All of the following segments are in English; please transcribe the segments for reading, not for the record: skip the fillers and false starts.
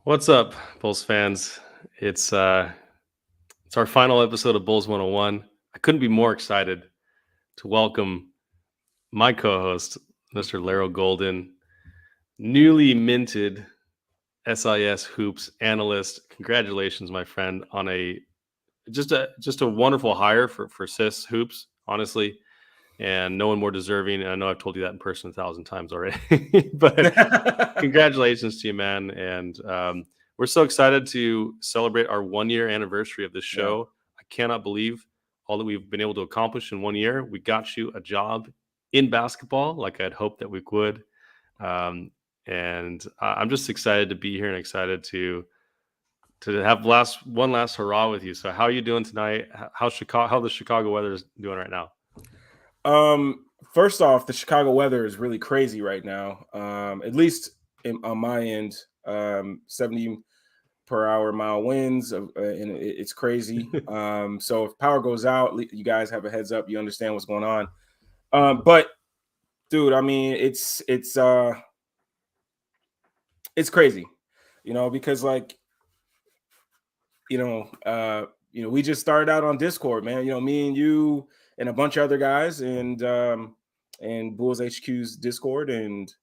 What's up, Bulls fans? It's our final episode of Bulls 101. I couldn't be more excited to welcome my co-host, Mr. Larro Golden, newly minted SIS Hoops analyst. Congratulations, my friend, on just a wonderful hire for SIS Hoops, honestly. And no one more deserving. And I know I've told you that in person 1,000 times already, but congratulations to you, man. And we're so excited to celebrate our 1-year anniversary of this show. Yeah. I cannot believe all that we've been able to accomplish in 1 year. We got you a job in basketball, like I'd hoped that we would. And I'm just excited to be here and excited to have one last hurrah with you. So how are you doing tonight? How the Chicago weather is doing right now? First off, the Chicago weather is really crazy right now. At least on my end, 70 per hour mile winds, and it's crazy. So if power goes out, you guys have a heads up. You understand what's going on. But dude, I mean, it's crazy, because we just started out on Discord, man. Me and you and a bunch of other guys, and Bulls HQ's Discord, and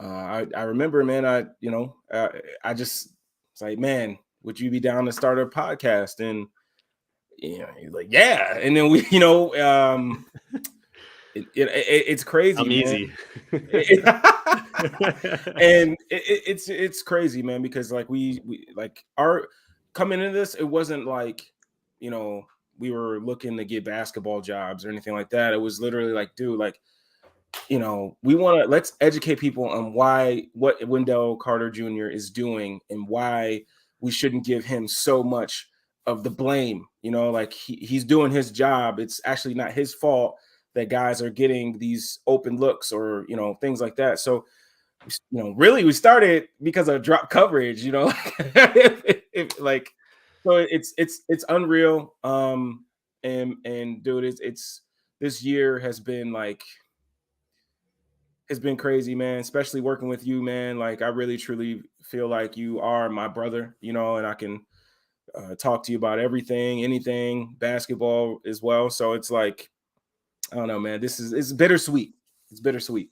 I remember, man. I just was like, man, would you be down to start a podcast? And he's like, yeah. And then we, it's crazy. I'm easy. And it's crazy, man, because we our coming into this, it wasn't like we were looking to get basketball jobs or anything like that. It was literally like, dude, let's educate people on what Wendell Carter Jr. is doing and why we shouldn't give him so much of the blame. He's doing his job. It's actually not his fault that guys are getting these open looks or, things like that. So, really we started because of drop coverage, so it's unreal. And dude, it's this year has been it's been crazy, man, especially working with you, man. I really truly feel like you are my brother, and I can talk to you about anything basketball as well. So it's I don't know, man, it's bittersweet. It's bittersweet.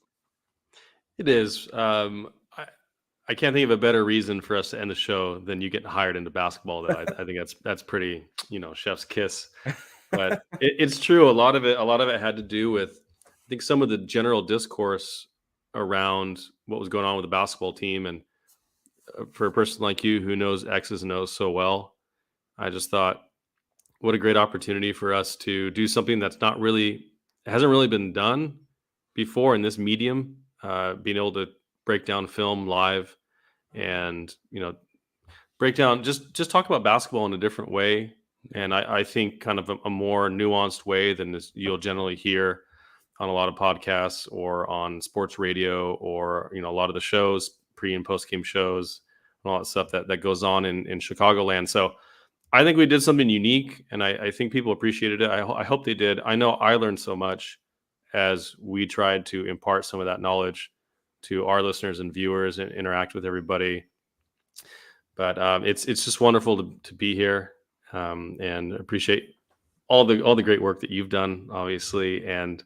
It is. I can't think of a better reason for us to end the show than you getting hired into basketball. Though I think that's pretty, chef's kiss. But it's true. A lot of it had to do with, I think, some of the general discourse around what was going on with the basketball team. And for a person like you who knows X's and O's so well, I just thought, what a great opportunity for us to do something that's hasn't really been done before in this medium. Being able to break down film live and, break down, just talk about basketball in a different way. And I think kind of a more nuanced way than you'll generally hear on a lot of podcasts or on sports radio or, a lot of the shows, pre and post game shows and all that stuff that goes on in Chicagoland. So I think we did something unique, and I think people appreciated it. I hope they did. I know I learned so much as we tried to impart some of that knowledge to our listeners and viewers and interact with everybody. But it's just wonderful to be here, and appreciate all the great work that you've done, obviously, and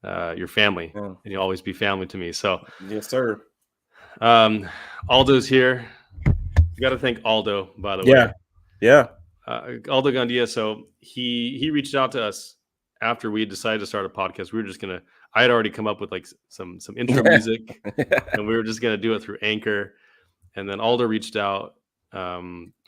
your family. Yeah. And you'll always be family to me. So yes, sir. Aldo's here. You got to thank Aldo, by the way. Yeah. Aldo Gandia. So he reached out to us after we decided to start a podcast. We were I had already come up with some intro music, and we were just going to do it through Anchor. And then Aldo reached out.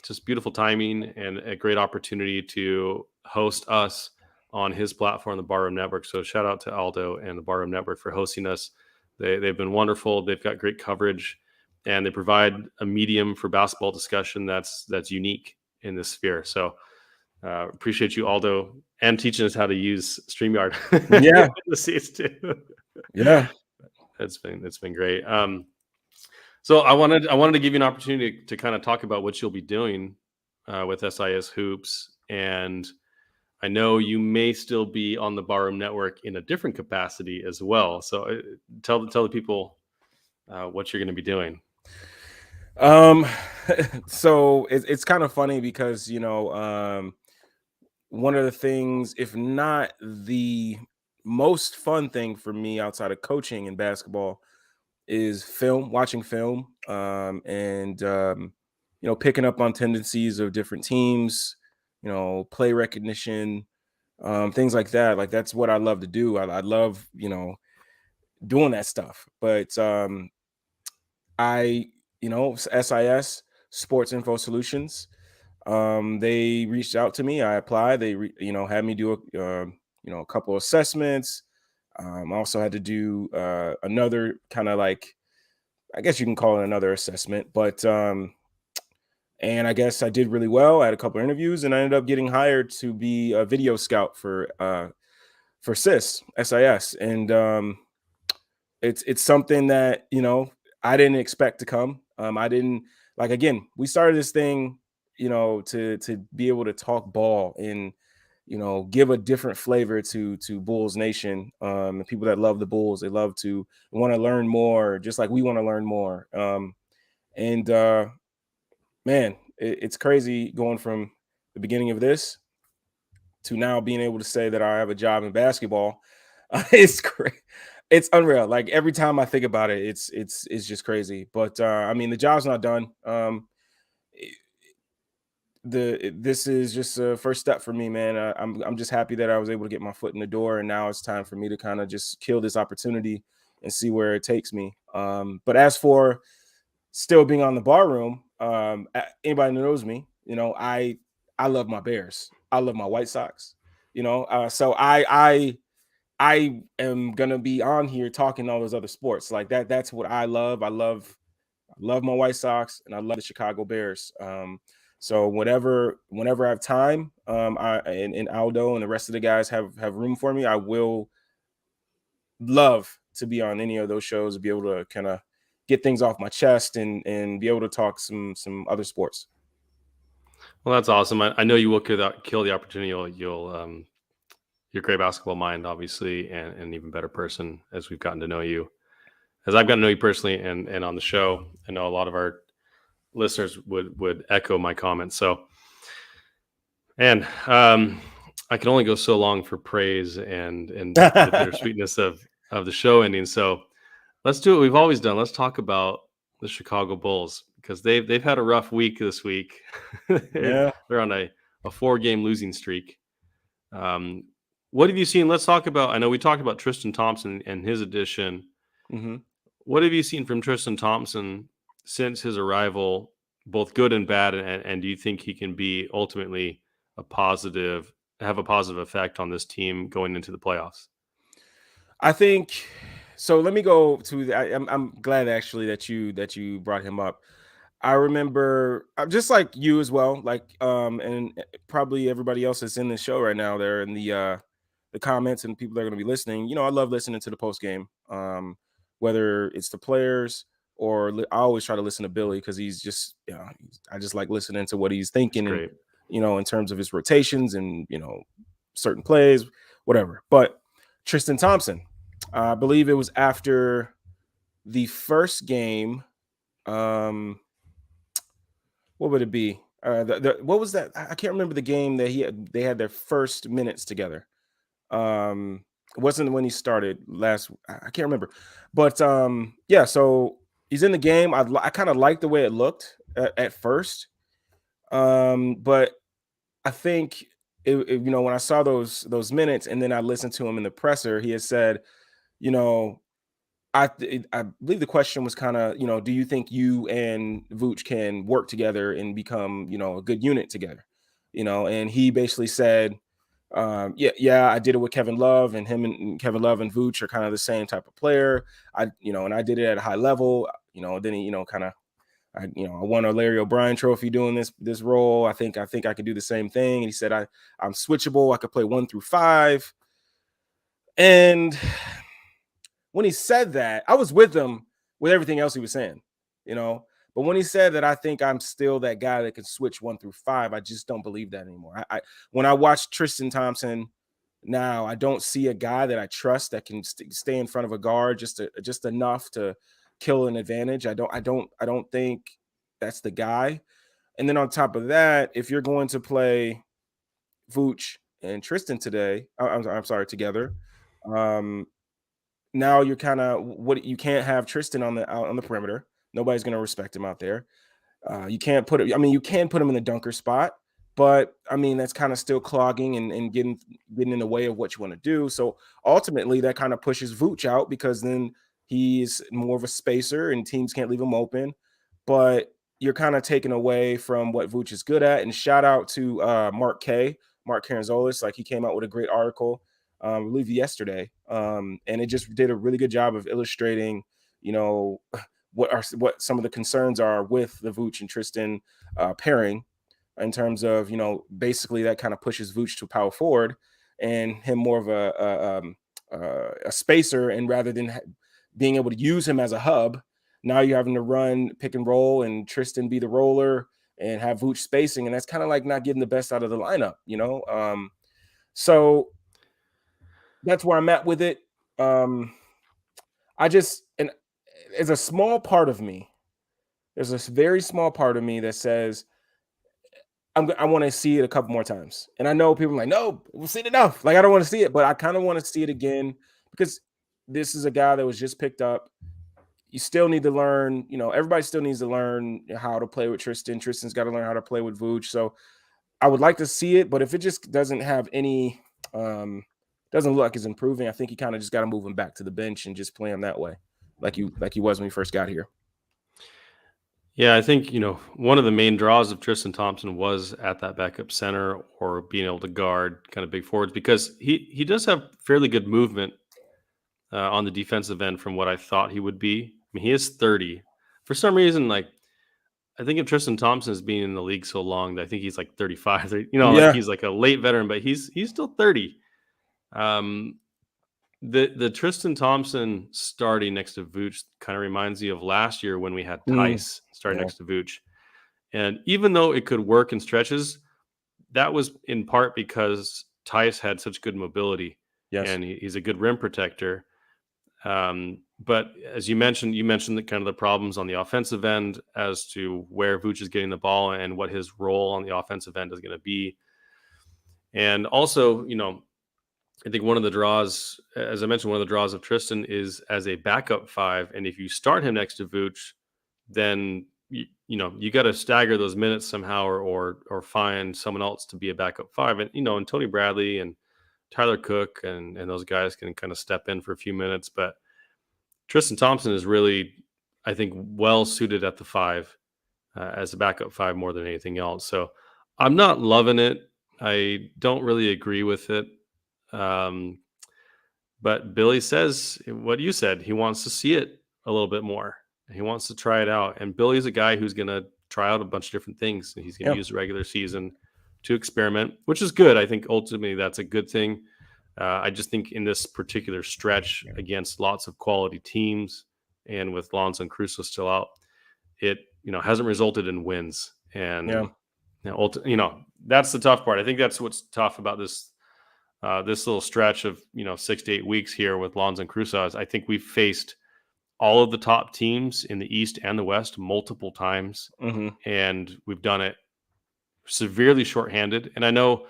Just beautiful timing and a great opportunity to host us on his platform, the Barroom Network. So shout out to Aldo and the Barroom Network for hosting us. They've been wonderful. They've got great coverage. and they provide a medium for basketball discussion that's unique in this sphere. So appreciate you, Aldo, and teaching us how to use StreamYard Yeah, in the seats too. yeah. It's been great. So I wanted to give you an opportunity to kind of talk about what you'll be doing with SIS Hoops, and I know you may still be on the Barroom Network in a different capacity as well. So tell the people what you're going to be doing. Um, so it's kind of funny because one of the things, if not the most fun thing for me outside of coaching in basketball, is watching film, and picking up on tendencies of different teams, play recognition, things like that. Like that's what I love to do. I love doing that stuff. But SIS Sports Info Solutions. They reached out to me. I applied. They had me do a couple assessments. I also had to do another kind of like, I guess you can call it another assessment, but and I guess I did really well. I had a couple of interviews, and I ended up getting hired to be a video scout for SIS, and it's something that I didn't expect to come. I didn't like, again, we started this thing, to be able to talk ball and give a different flavor to Bulls Nation. And people that love the Bulls, they love to want to learn more, just like we want to learn more. And man, it's crazy going from the beginning of this to now being able to say that I have a job in basketball. It's great. It's unreal. Like every time I think about it, it's just crazy. But I mean, the job's not done. This is just a first step for me, man. I'm just happy that I was able to get my foot in the door, and now it's time for me to kind of just kill this opportunity and see where it takes me. But as for still being on the bar room, anybody who knows me, I love my Bears. I love my White Sox. So I am gonna be on here talking all those other sports like that. That's what I love. I love my White Sox, and I love the Chicago Bears. So whenever I have time, and Aldo and the rest of the guys have room for me, I will love to be on any of those shows, be able to kind of get things off my chest and be able to talk some other sports. Well, that's awesome. I know you will kill the opportunity. You're a great basketball mind, obviously, and an even better person as we've gotten to know you, as I've gotten to know you personally, and on the show. I know a lot of our listeners would echo my comments. So, and I can only go so long for praise and the bittersweetness of the show ending. So let's do what we've always done. Let's talk about the Chicago Bulls, because they've had a rough week this week. Yeah. They're on a 4-game losing streak. What have you seen? Let's talk about. I know we talked about Tristan Thompson and his addition. Hmm. What have you seen from Tristan Thompson since his arrival, both good and bad? And do you think he can be ultimately have a positive effect on this team going into the playoffs? I think so. Let me go to I'm glad actually that you brought him up. I remember, just like you as well, like and probably everybody else that's in the show right now, they're in the comments, and people that are going to be listening. I love listening to the post game, whether it's the players or I always try to listen to Billy, because he's just, I just like listening to what he's It's thinking, and great. in terms of his rotations and certain plays, whatever. But Tristan Thompson, I believe it was after the first game. What would it be? What was that? I can't remember the game that they had their first minutes together. It wasn't when he started last. I can't remember, but yeah. So he's in the game. I kind of liked the way it looked at first, but I think when I saw those minutes, and then I listened to him in the presser, he had said, you know, I believe the question was kind of, do you think you and Vooch can work together and become, a good unit together? And he basically said, yeah, I did it with Kevin Love, and him and Kevin Love and Vooch are kind of the same type of player. And I did it at a high level. Then he, kind of, I won a Larry O'Brien trophy doing this role. I think I could do the same thing. And he said, I'm switchable. I could play 1 through 5. And when he said that, I was with him with everything else he was saying, you know. But when he said that, I think I'm still that guy that can switch 1 through 5. I just don't believe that anymore. When I watch Tristan Thompson now, I don't see a guy that I trust that can stay in front of a guard just enough to kill an advantage. I don't think that's the guy. And then on top of that, if you're going to play Vooch and Tristan today, I'm sorry, together, um, now you're kind of what you can't have Tristan out on the perimeter. Nobody's going to respect him out there. You can't put it. I mean, you can put him in the dunker spot, but I mean that's kind of still clogging and getting in the way of what you want to do. So ultimately, that kind of pushes Vooch out because then he's more of a spacer and teams can't leave him open. But you're kind of taken away from what Vooch is good at. And shout out to Mark Caranzolis. Like he came out with a great article, I believe yesterday, and it just did a really good job of illustrating, what some of the concerns are with the Vooch and Tristan pairing in terms of, basically that kind of pushes Vooch to power forward and him more of a spacer. And rather than being able to use him as a hub, now you're having to run pick and roll and Tristan be the roller and have Vooch spacing. And that's kind of like not getting the best out of the lineup, So that's where I'm at with it. And it's a small part of me. There's this very small part of me that says I want to see it a couple more times. And I know people are like, no, we've seen enough. Like I don't want to see it, but I kind of want to see it again because this is a guy that was just picked up. You still need to learn, everybody still needs to learn how to play with Tristan. Tristan's got to learn how to play with Vooch. So I would like to see it, but if it just doesn't have any, doesn't look like it's improving, I think you kind of just got to move him back to the bench and just play him that way, like he was when he first got here. Yeah, I think, one of the main draws of Tristan Thompson was at that backup center or being able to guard kind of big forwards because he does have fairly good movement on the defensive end from what I thought he would be. I mean, he is 30. For some reason, like, I think of Tristan Thompson as being in the league so long that I think he's like 35. Like he's like a late veteran, but he's still 30. The Tristan Thompson starting next to Vooch kind of reminds me of last year when we had Tice starting next to Vooch. And even though it could work in stretches, that was in part because Tice had such good mobility. Yes. And he's a good rim protector. But as you mentioned the kind of the problems on the offensive end as to where Vooch is getting the ball and what his role on the offensive end is going to be. And also, I think one of the draws, as I mentioned, one of the draws of Tristan is as a backup 5. And if you start him next to Vooch, then you got to stagger those minutes somehow or find someone else to be a backup 5. And Tony Bradley and Tyler Cook and those guys can kind of step in for a few minutes. But Tristan Thompson is really, I think, well suited at the 5 as a backup 5 more than anything else. So I'm not loving it. I don't really agree with it. But Billy says what you said. He wants to see it a little bit more. He wants to try it out. And Billy's a guy who's going to try out a bunch of different things. He's going to use the regular season to experiment, which is good. I think ultimately that's a good thing. I just think in this particular stretch against lots of quality teams and with Lonzo and Caruso still out, it hasn't resulted in wins. And that's the tough part. I think that's what's tough about this little stretch of 6 to 8 weeks here with Lonzo and Caruso. I think we've faced all of the top teams in the East and the West multiple times, and we've done it severely shorthanded. And I know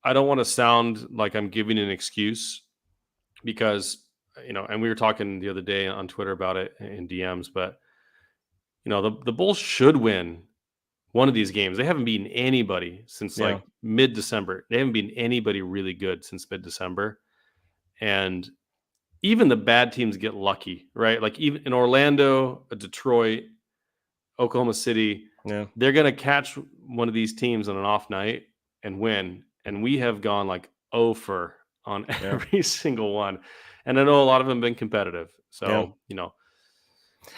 I don't want to sound like I'm giving an excuse because and we were talking the other day on Twitter about it in DMs, but the Bulls should win one of these games. They haven't beaten anybody since like mid-December. They haven't beaten anybody really good since mid-December. And even the bad teams get lucky, right? Like even in Orlando, Detroit, Oklahoma City, they're going to catch one of these teams on an off night and win. And we have gone like 0 for on every single one. And I know a lot of them have been competitive. So,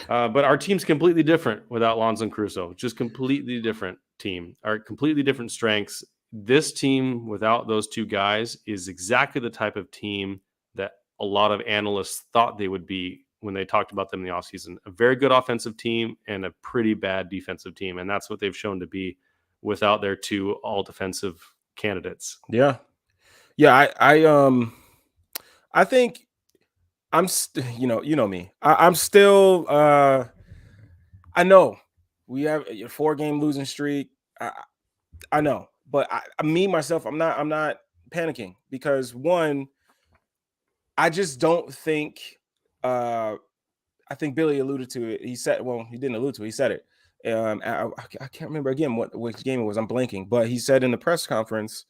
But our team's completely different without Lonzo and Caruso. Just completely different team. Our completely different strengths. This team without those two guys is exactly the type of team that a lot of analysts thought they would be when they talked about them in the offseason. A very good offensive team and a pretty bad defensive team. And that's what they've shown to be without their two all defensive candidates. Yeah. Yeah. I think you know me. I'm still I know we have a 4-game losing streak. I know, but me myself, I'm not panicking because one, I just don't think. I think Billy alluded to it. He said, well, he didn't allude to it. He said it. I can't remember again which game it was. I'm blanking, but he said in the press conference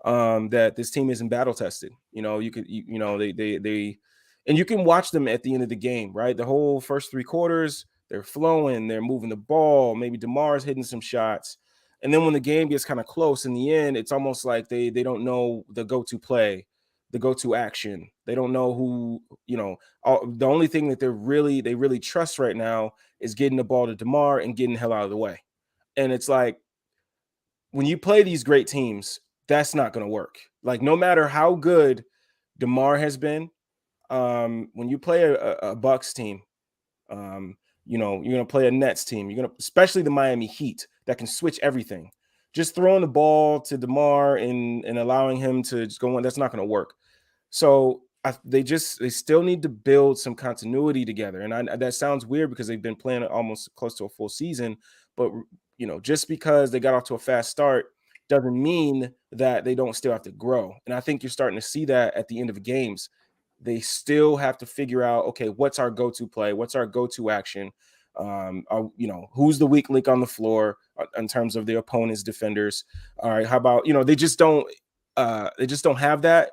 that this team isn't battle tested. You know, you know, they, and you can watch them at the end of the game, right? The whole first 3 quarters, they're flowing, they're moving the ball. Maybe DeMar's hitting some shots. And then when the game gets kind of close in the end, it's almost like they don't know the go-to play, the go-to action. They don't know who, you know, the only thing that they really trust right now is getting the ball to DeMar and getting the hell out of the way. And it's like, when you play these great teams, that's not going to work. Like, no matter how good DeMar has been, when you play a Bucks team, you know, you're going to play a Nets team. You're going to, especially the Miami Heat, that can switch everything. Just throwing the ball to DeMar and allowing him to just go on, that's not going to work. So they still need to build some continuity together. And that sounds weird because they've been playing almost close to a full season. But, you know, just because they got off to a fast start doesn't mean that they don't still have to grow. And I think you're starting to see that at the end of the games. They still have to figure out, okay, what's our go-to play? What's our go-to action? You know, who's the weak link on the floor in terms of the opponent's defenders? All right, how about, you know, they just don't have that.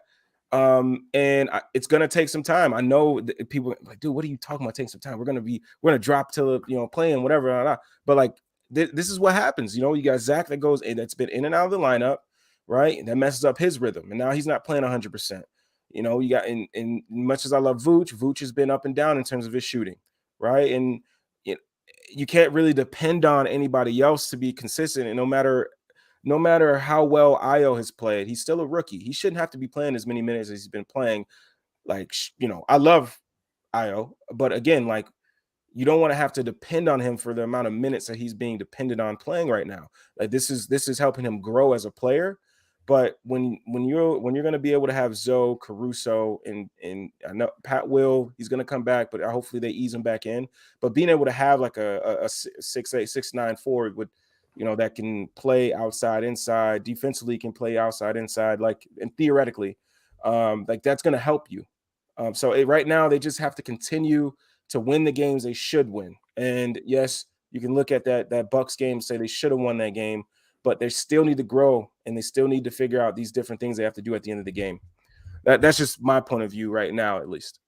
It's gonna take some time. I know people are like, dude, what are you talking about? Taking some time. We're gonna drop to, you know, playing whatever. But like, this is what happens. You know, you got Zach that's been in and out of the lineup, right? And that messes up his rhythm, and now he's not playing 100%. You know, you got, in much as I love Vooch has been up and down in terms of his shooting, right? And you can't really depend on anybody else to be consistent. And no matter how well Io has played, he's still a rookie. He shouldn't have to be playing as many minutes as he's been playing. Like, you know, I love Io, but again, like, you don't want to have to depend on him for the amount of minutes that he's being dependent on playing right now. Like, this is helping him grow as a player. But when you're going to be able to have Zoe, Caruso, and I know Pat he's going to come back, but hopefully they ease him back in. But being able to have like a 6'8", 6'9" forward with, you know, that can play outside, inside, defensively can play outside, inside, like, and theoretically, like, that's going to help you. Right now they just have to continue to win the games they should win. And yes, you can look at that Bucks game and say they should have won that game, but they still need to grow and they still need to figure out these different things they have to do at the end of the game. That's just my point of view right now, at least.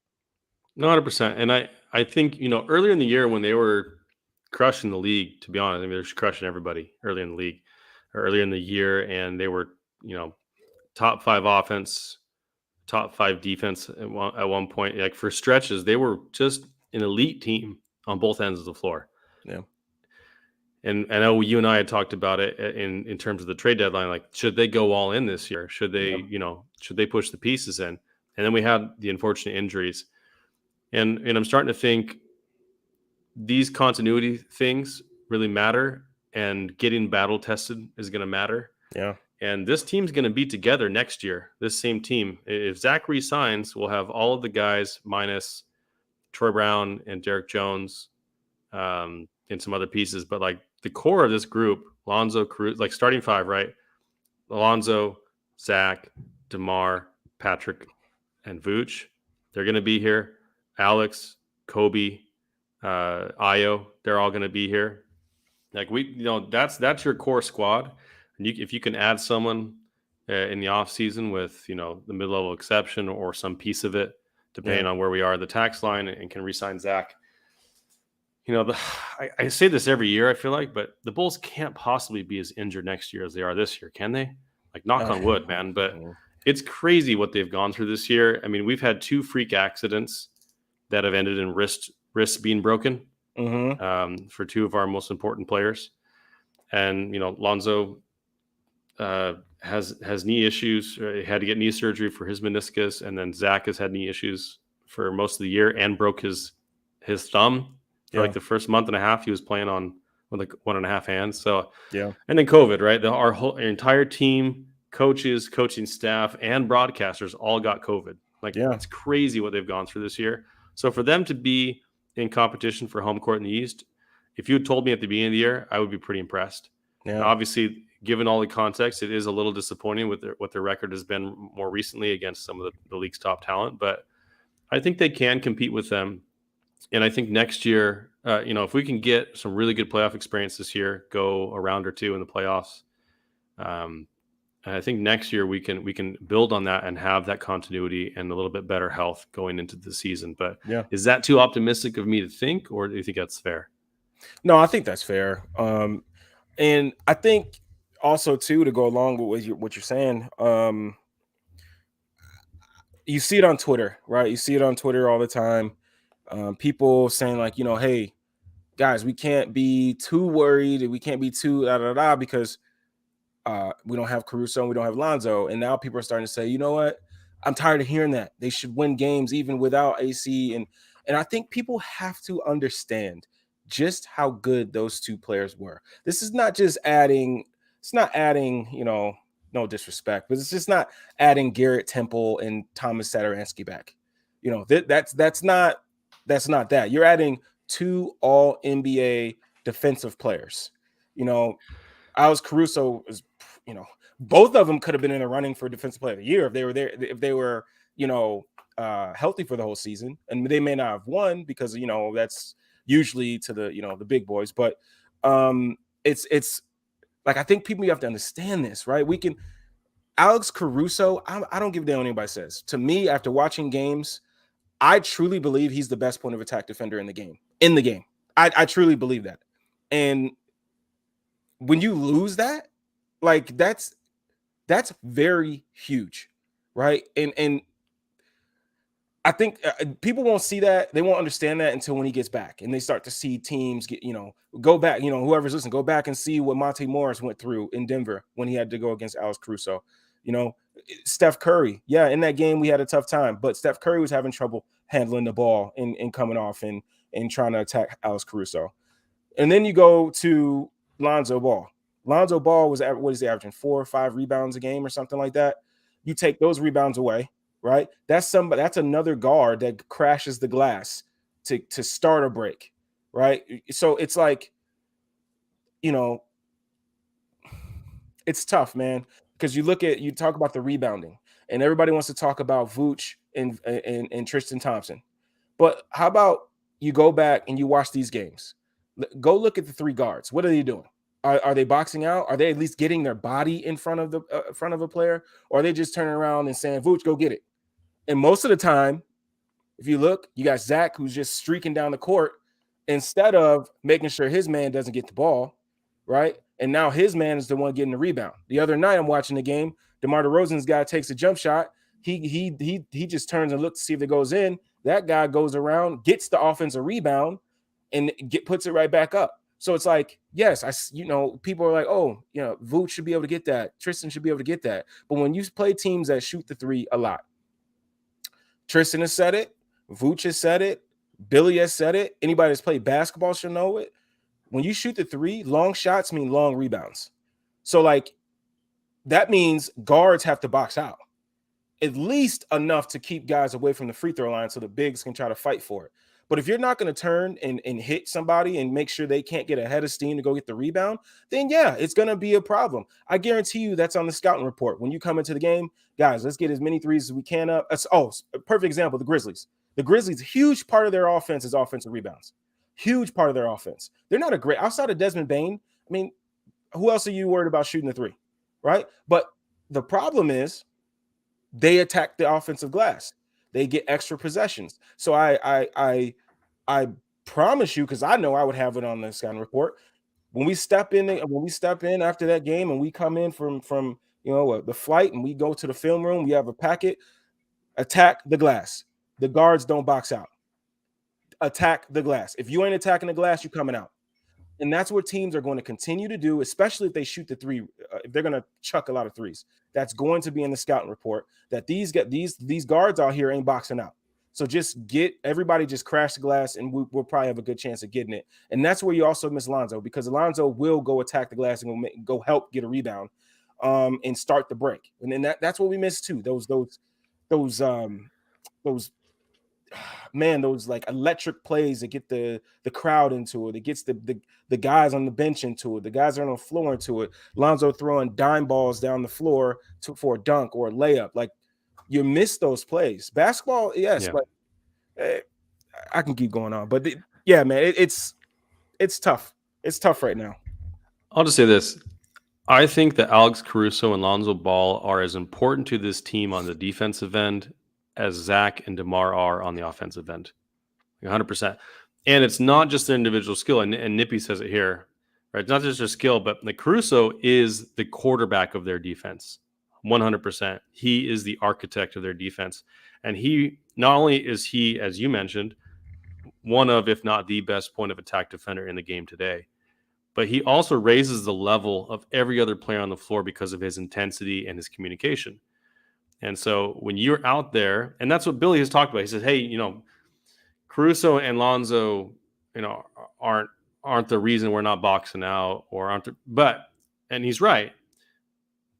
100%. And I think, you know, earlier in the year when they were crushing the league, to be honest, I mean, they're just crushing everybody early in the league, or earlier in the year, and they were, you know, top 5 offense, top 5 defense at one point. Like, for stretches, they were just an elite team on both ends of the floor. Yeah. And I know you and I had talked about it in terms of the trade deadline. Like, should they go all in this year? Should they, you know, should they push the pieces in? And then we had the unfortunate injuries. And I'm starting to think these continuity things really matter, and getting battle tested is going to matter. Yeah. And this team's going to be together next year, this same team. If Zach resigns, we'll have all of the guys minus Troy Brown and Derek Jones, and some other pieces. But like, the core of this group, Lonzo, Cruz, like starting 5, right? Alonzo, Zach, DeMar, Patrick, and Vooch, they're going to be here. Alex, Kobe, Io, they're all going to be here. Like, that's your core squad. And if you can add someone in the offseason with, you know, the mid-level exception or some piece of it, depending on where we are in the tax line, and can re-sign Zach. You know, I say this every year, I feel like, but the Bulls can't possibly be as injured next year as they are this year, can they? Like, knock on wood, man. But it's crazy what they've gone through this year. I mean, we've had 2 freak accidents that have ended in wrists being broken. for two of our most important players. And Lonzo has knee issues. He had to get knee surgery for his meniscus, and then Zach has had knee issues for most of the year and broke his thumb for like the first month and a half. He was playing on with like 1.5 hands. So and then COVID, right? Our entire team, coaches, coaching staff, and broadcasters all got COVID. Like it's crazy what they've gone through this year. So for them to be in competition for home court in the East, if you had told me at the beginning of the year, I would be pretty impressed. Yeah. Now, obviously, given all the context, it is a little disappointing with what their record has been more recently against some of the league's top talent. But I think they can compete with them. And I think next year, if we can get some really good playoff experience this year, go a round or two in the playoffs, I think next year we can build on that and have that continuity and a little bit better health going into the season. But is that too optimistic of me to think, or do you think that's fair? No, I think that's fair. And I think also too, to go along with what you're saying, you see it on Twitter, right? You see it on Twitter all the time. People saying like, hey, guys, we can't be too worried. We can't be too because we don't have Caruso and we don't have Lonzo. And now people are starting to say, you know what? I'm tired of hearing that. They should win games even without AC. And I think people have to understand just how good those two players were. This is not just adding, it's not adding, no disrespect, but it's just not adding Garrett Temple and Thomas Satoransky back. That's not that. You're adding two all NBA defensive players. Alex Caruso is, both of them could have been in the running for Defensive Player of the Year if they were there, if they were, healthy for the whole season. And they may not have won because, that's usually to the, the big boys. But it's like, I think people, you have to understand this, right? Alex Caruso, I don't give a damn what anybody says. To me, after watching games, I truly believe he's the best point of attack defender in the game. I truly believe that. And when you lose that, like that's very huge, right? And I think people won't see that. They won't understand that until when he gets back and they start to see teams get, go back, whoever's listening, go back and see what Monte Morris went through in Denver when he had to go against Alex Caruso. Steph Curry. Yeah, in that game we had a tough time, but Steph Curry was having trouble handling the ball and coming off and trying to attack Alex Caruso. And then you go to Lonzo Ball. Lonzo Ball was what is he averaging? 4 or 5 rebounds a game or something like that. You take those rebounds away, right? That's another guard that crashes the glass to start a break, right? So it's like, it's tough, man, because you talk about the rebounding, and everybody wants to talk about Vooch and Tristan Thompson. But how about you go back and you watch these games? Go look at the 3 guards. What are they doing? Are they boxing out? Are they at least getting their body in front of a player? Or are they just turning around and saying, Vooch, go get it? And most of the time, if you look, you got Zach, who's just streaking down the court instead of making sure his man doesn't get the ball, right? And now his man is the one getting the rebound. The other night, I'm watching the game. DeMar DeRozan's guy takes a jump shot. He just turns and looks to see if it goes in. That guy goes around, gets the offensive rebound, and puts it right back up. So it's like, yes, people are like, oh, Vooch should be able to get that. Tristan should be able to get that. But when you play teams that shoot the 3 a lot, Tristan has said it. Vooch has said it. Billy has said it. Anybody that's played basketball should know it. When you shoot the 3, long shots mean long rebounds. So like that means guards have to box out at least enough to keep guys away from the free throw line so the bigs can try to fight for it. But if you're not going to turn and hit somebody and make sure they can't get ahead of steam to go get the rebound, then yeah, it's going to be a problem. I guarantee you that's on the scouting report. When you come into the game, guys, let's get as many threes as we can up. A perfect example, the Grizzlies. The Grizzlies, huge part of their offense is offensive rebounds. Huge part of their offense. They're not a great, outside of Desmond Bane, I mean, who else are you worried about shooting the 3, right? But the problem is they attack the offensive glass. They get extra possessions. So I promise you, because I know I would have it on the scouting report. When we step in after that game and we come in from the flight and we go to the film room, we have a packet, attack the glass. The guards don't box out. attack the glass. If you ain't attacking the glass, you're coming out. And that's what teams are going to continue to do, especially if they shoot the three. If they're going to chuck a lot of threes, that's going to be in the scouting report. That these guards out here ain't boxing out. So just everybody just crash the glass, and we'll probably have a good chance of getting it. And that's where you also miss Lonzo, because Lonzo will go attack the glass and go help get a rebound, and start the break. And then that's what we miss too. Those man, those like electric plays that get the crowd into it. It gets the guys on the bench into it. The guys that are on the floor into it. Lonzo throwing dime balls down the floor for a dunk or a layup. Like, you miss those plays. Basketball, yes, but I can keep going on. But yeah, man, it's tough. It's tough right now. I'll just say this. I think that Alex Caruso and Lonzo Ball are as important to this team on the defensive end as Zach and DeMar are on the offensive end. 100%. And it's not just their individual skill. And Nippy says it here, right? It's not just their skill, but the Caruso is the quarterback of their defense. 100%. He is the architect of their defense. And he, not only is he, as you mentioned, one of, if not the best point of attack defender in the game today, but he also raises the level of every other player on the floor because of his intensity and his communication. And so when you're out there, and that's what Billy has talked about, he says, hey, Caruso and Lonzo, aren't the reason we're not boxing out, or and he's right,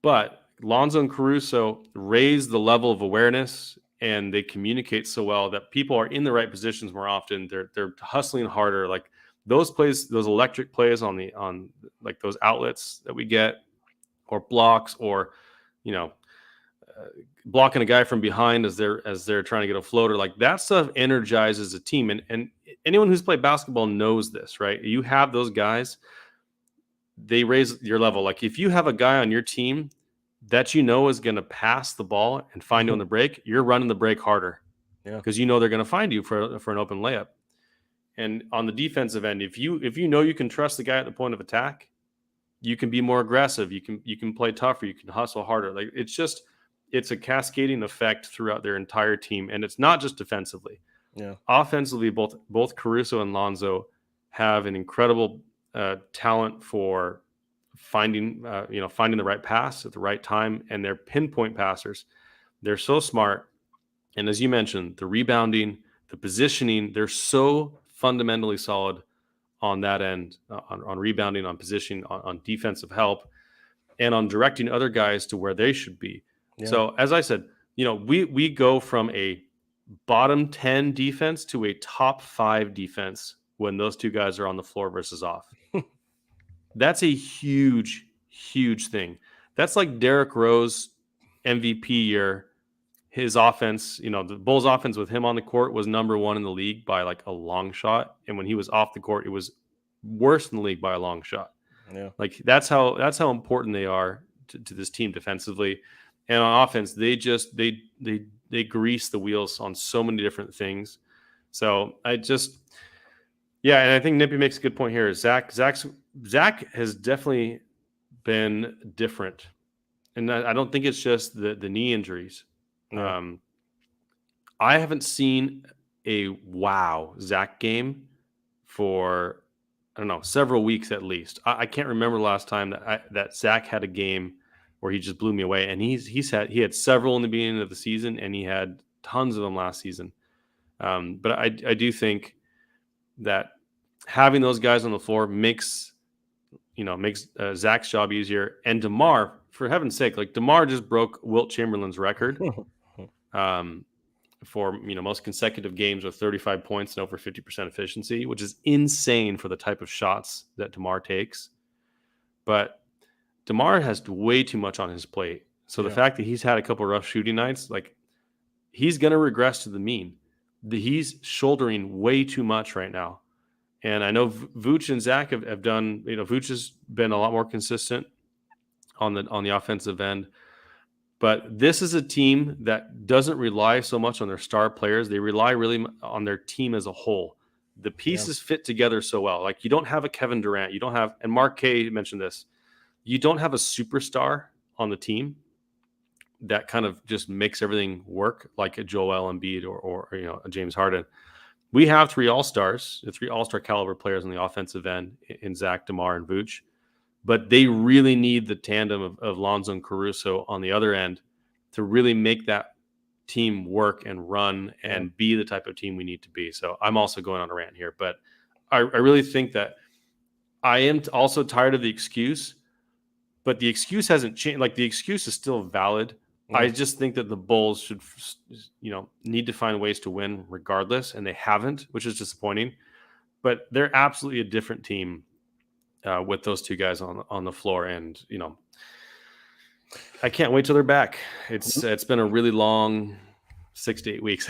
but Lonzo and Caruso raise the level of awareness, and they communicate so well that people are in the right positions more often. They're hustling harder. Like those plays, those electric plays on like those outlets that we get, or blocks, or blocking a guy from behind as they're trying to get a floater, like that stuff energizes a team. And anyone who's played basketball knows this, right? You have those guys, they raise your level. Like if you have a guy on your team that is going to pass the ball and find you on the break, you're running the break harder, because they're going to find you for an open layup. And on the defensive end, if you you can trust the guy at the point of attack, you can be more aggressive. You can play tougher. You can hustle harder. Like it's a cascading effect throughout their entire team, and it's not just defensively. Yeah, offensively, both Caruso and Lonzo have an incredible talent for finding the right pass at the right time, and they're pinpoint passers. They're so smart, and as you mentioned, the rebounding, the positioning, they're so fundamentally solid on that end, on rebounding, on positioning, on defensive help, and on directing other guys to where they should be. Yeah. So as I said, we go from a bottom 10 defense to a top 5 defense when those two guys are on the floor versus off. That's a huge, huge thing. That's like Derrick Rose MVP year. His offense, the Bulls offense with him on the court was number 1 in the league by like a long shot. And when he was off the court, it was worse in the league by a long shot. Yeah. Like that's how important they are to this team defensively. And on offense, they grease the wheels on so many different things. So and I think Nippy makes a good point here. Zach has definitely been different, and I don't think it's just the knee injuries. Yeah. I haven't seen a wow Zach game for several weeks at least. I can't remember the last time that Zach had a game where he just blew me away. And he had several in the beginning of the season, and he had tons of them last season. But I do think that having those guys on the floor makes Zach's job easier. And DeMar, for heaven's sake, like DeMar just broke Wilt Chamberlain's record for most consecutive games with 35 points and over 50% efficiency, which is insane for the type of shots that DeMar takes. But DeMar has way too much on his plate. So the fact that he's had a couple of rough shooting nights, like he's going to regress to the mean. He's shouldering way too much right now. And I know Vooch and Zach have done, Vooch has been a lot more consistent on the offensive end. But this is a team that doesn't rely so much on their star players. They rely really on their team as a whole. The pieces fit together so well. Like you don't have a Kevin Durant. You don't have, and Mark K mentioned this, you don't have a superstar on the team that kind of just makes everything work like a Joel Embiid or a James Harden. we have three all-stars, three all-star caliber players on the offensive end in Zach, DeMar, and Vooch, but they really need the tandem of Lonzo and Caruso on the other end to really make that team work and run and be the type of team we need to be. So I'm also going on a rant here, but I really think that I am also tired of the excuse, but the excuse hasn't changed. Like, the excuse is still valid. I just think that the Bulls should, need to find ways to win regardless, and they haven't, which is disappointing. But they're absolutely a different team with those two guys on the floor, and I can't wait till they're back. It's been a really long 6 to 8 weeks.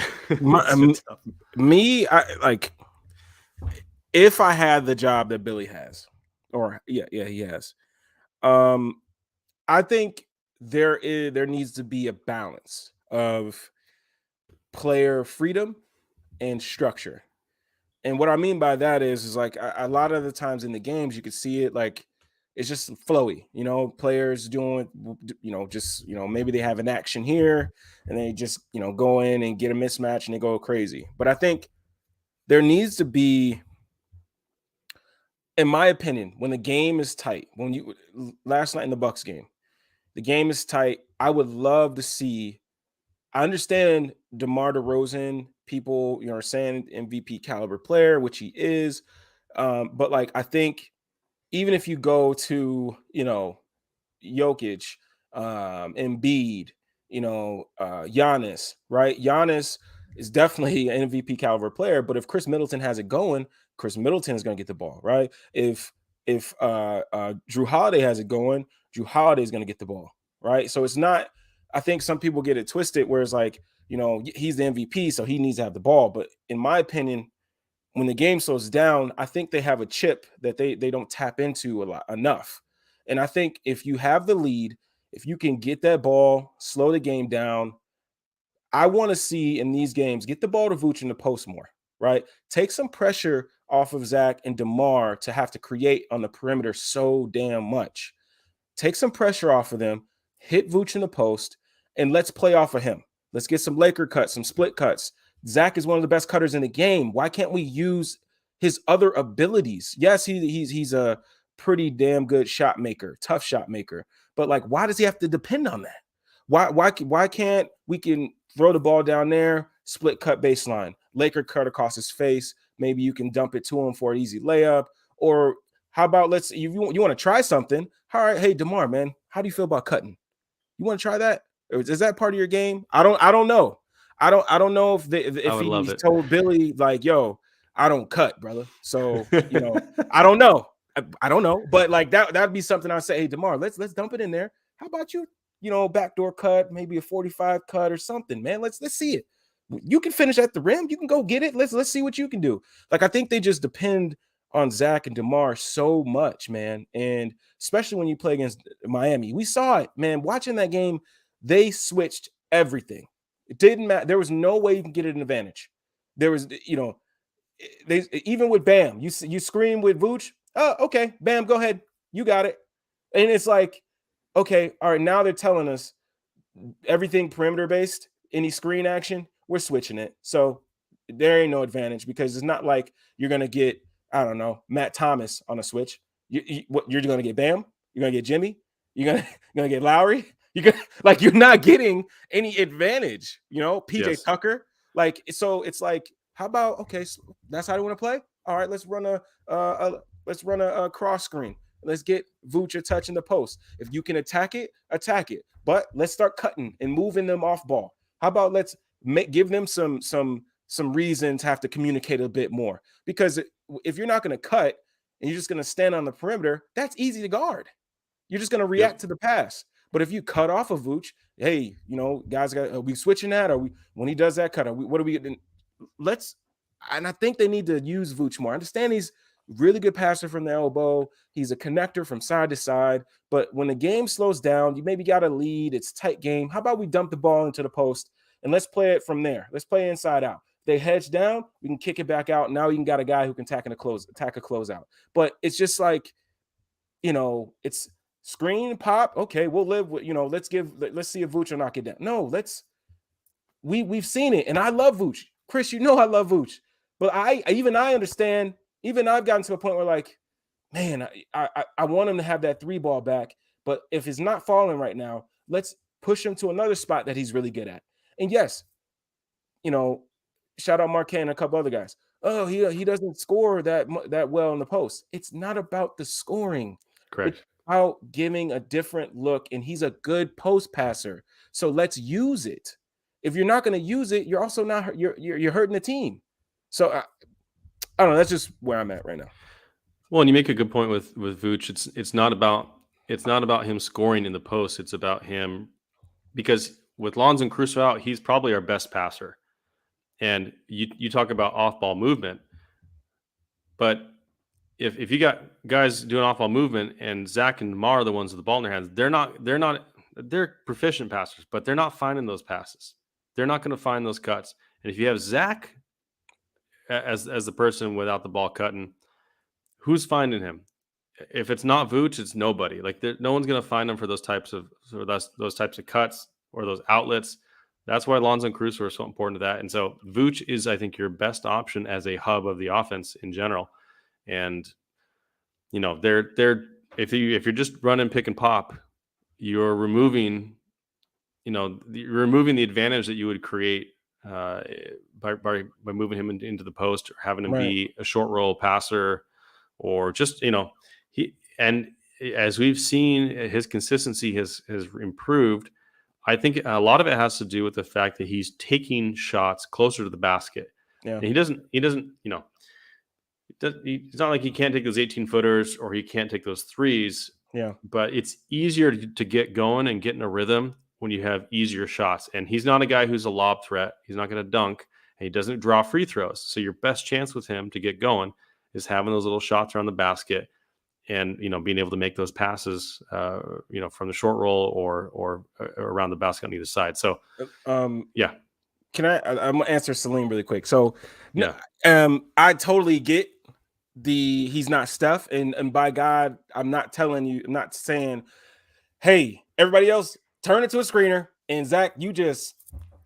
If I had the job that Billy has, or he has, I think there needs to be a balance of player freedom and structure. And what I mean by that is like a lot of the times in the games you could see it, like it's just flowy, players doing, maybe they have an action here and they just, go in and get a mismatch and they go crazy. But I think there needs to be, in my opinion, when the game is tight, last night in the Bucks game, the game is tight. I would love to see. I understand DeMar DeRozan, people, are saying MVP caliber player, which he is. But like, I think even if you go to, Jokic, Embiid, Giannis, right? Giannis is definitely an MVP caliber player, but if Chris Middleton has it going, Chris Middleton is going to get the ball, right? If Drew Holiday has it going, Drew Holiday is going to get the ball, right? So it's not. I think some people get it twisted, where it's like, he's the MVP, so he needs to have the ball. But in my opinion, when the game slows down, I think they have a chip that they don't tap into enough. And I think if you have the lead, if you can get that ball, slow the game down, I want to see in these games, get the ball to Vooch in the post more, right? Take some pressure off of Zach and DeMar to have to create on the perimeter so damn much. Take some pressure off of them, hit Vooch in the post, and let's play off of him. Let's get some Laker cuts, some split cuts. Zach is one of the best cutters in the game. Why can't we use his other abilities? Yes, he's a pretty damn good shot maker, tough shot maker. But like, why does he have to depend on that? Why can't we can throw the ball down there, split cut baseline, Laker cut across his face? Maybe you can dump it to him for an easy layup. Or how about you want to try something? All right, hey DeMar, man, how do you feel about cutting? You want to try that? Or is that part of your game? I don't know. I don't know if he's told Billy like, yo, I don't cut, brother. So I don't know. I don't know. But like that'd be something I'd say, hey DeMar, let's dump it in there. How about you backdoor cut, maybe a 45 cut or something, man. Let's see it. You can finish at the rim. You can go get it. Let's see what you can do. Like, I think they just depend on Zach and DeMar so much, man. And especially when you play against Miami, we saw it, man. Watching that game, they switched everything. It didn't matter. There was no way you can get an advantage. There was, they even with Bam, you scream with Vooch. Oh, okay, Bam, go ahead, you got it. And it's like, okay, all right. Now they're telling us everything perimeter based. Any screen action, we're switching it. So there ain't no advantage, because it's not like you're gonna get, I don't know, Matt Thomas on a switch. You're going to get Bam. You're going to get Jimmy. You're going to get Lowry. You're not getting any advantage. PJ Yes. Tucker. Like, so it's like, how about, okay, so that's how they want to play. All right, let's run a cross screen. Let's get Vooch a touch in the post. If you can attack it. But let's start cutting and moving them off ball. How about let's give them some reason to have to communicate a bit more, because if you're not going to cut and you're just going to stand on the perimeter, that's easy to guard. You're just going to react to the pass. But if you cut off of Vooch, hey, guys, are we switching that? When he does that cut, what are we getting? And I think they need to use Vooch more. I understand he's really good passer from the elbow. He's a connector from side to side. But when the game slows down, you maybe got a lead. It's a tight game. How about we dump the ball into the post and let's play it from there? Let's play inside out. They hedge down, we can kick it back out. Now you can got a guy who can attack a closeout. But it's just like, it's screen pop. Okay, we'll live with, let's see if Vooch will knock it down. No, we've seen it. And I love Vooch. Chris, I love Vooch. But I understand. Even I've gotten to a point where like, man, I want him to have that three ball back. But if it's not falling right now, let's push him to another spot that he's really good at. And yes, you know, shout out Marquez and a couple other guys. Oh, he doesn't score that well in the post. It's not about the scoring. It's Correct. about giving a different look, and he's a good post passer. So let's use it. If you're not going to use it, you're also not you're hurting the team. So I don't know. That's just where I'm at right now. Well, and you make a good point with Vooch. It's not about him scoring in the post. It's about him, because with Lonzo and Crusoe out, he's probably our best passer. And you talk about off ball movement, but if you got guys doing off ball movement and Zach and Mar are the ones with the ball in their hands, they're proficient passers, but they're not finding those passes. They're not going to find those cuts. And if you have Zach as the person without the ball cutting, who's finding him? If it's not Vooch, it's nobody. Like no one's going to find him for those types of cuts or those outlets. That's why Lonzo and Cruz are so important to that. And so Vooch is, I think, your best option as a hub of the offense in general. And they're if you're just running pick and pop, you're removing the advantage that you would create by moving him into the post or having him be a short roll passer, or just and as we've seen, his consistency has improved. I think a lot of it has to do with the fact that he's taking shots closer to the basket. Yeah. And he doesn't, it's not like he can't take those 18-footers or he can't take those threes. Yeah. But it's easier to get going and get in a rhythm when you have easier shots. And he's not a guy who's a lob threat. He's not going to dunk, and he doesn't draw free throws. So your best chance with him to get going is having those little shots around the basket and, being able to make those passes, from the short roll or around the basket on either side. So, yeah. I'm gonna answer Salim really quick. So, yeah, I totally get he's not Steph, and by God, I'm not saying, hey, everybody else turn it to a screener, and Zach, you just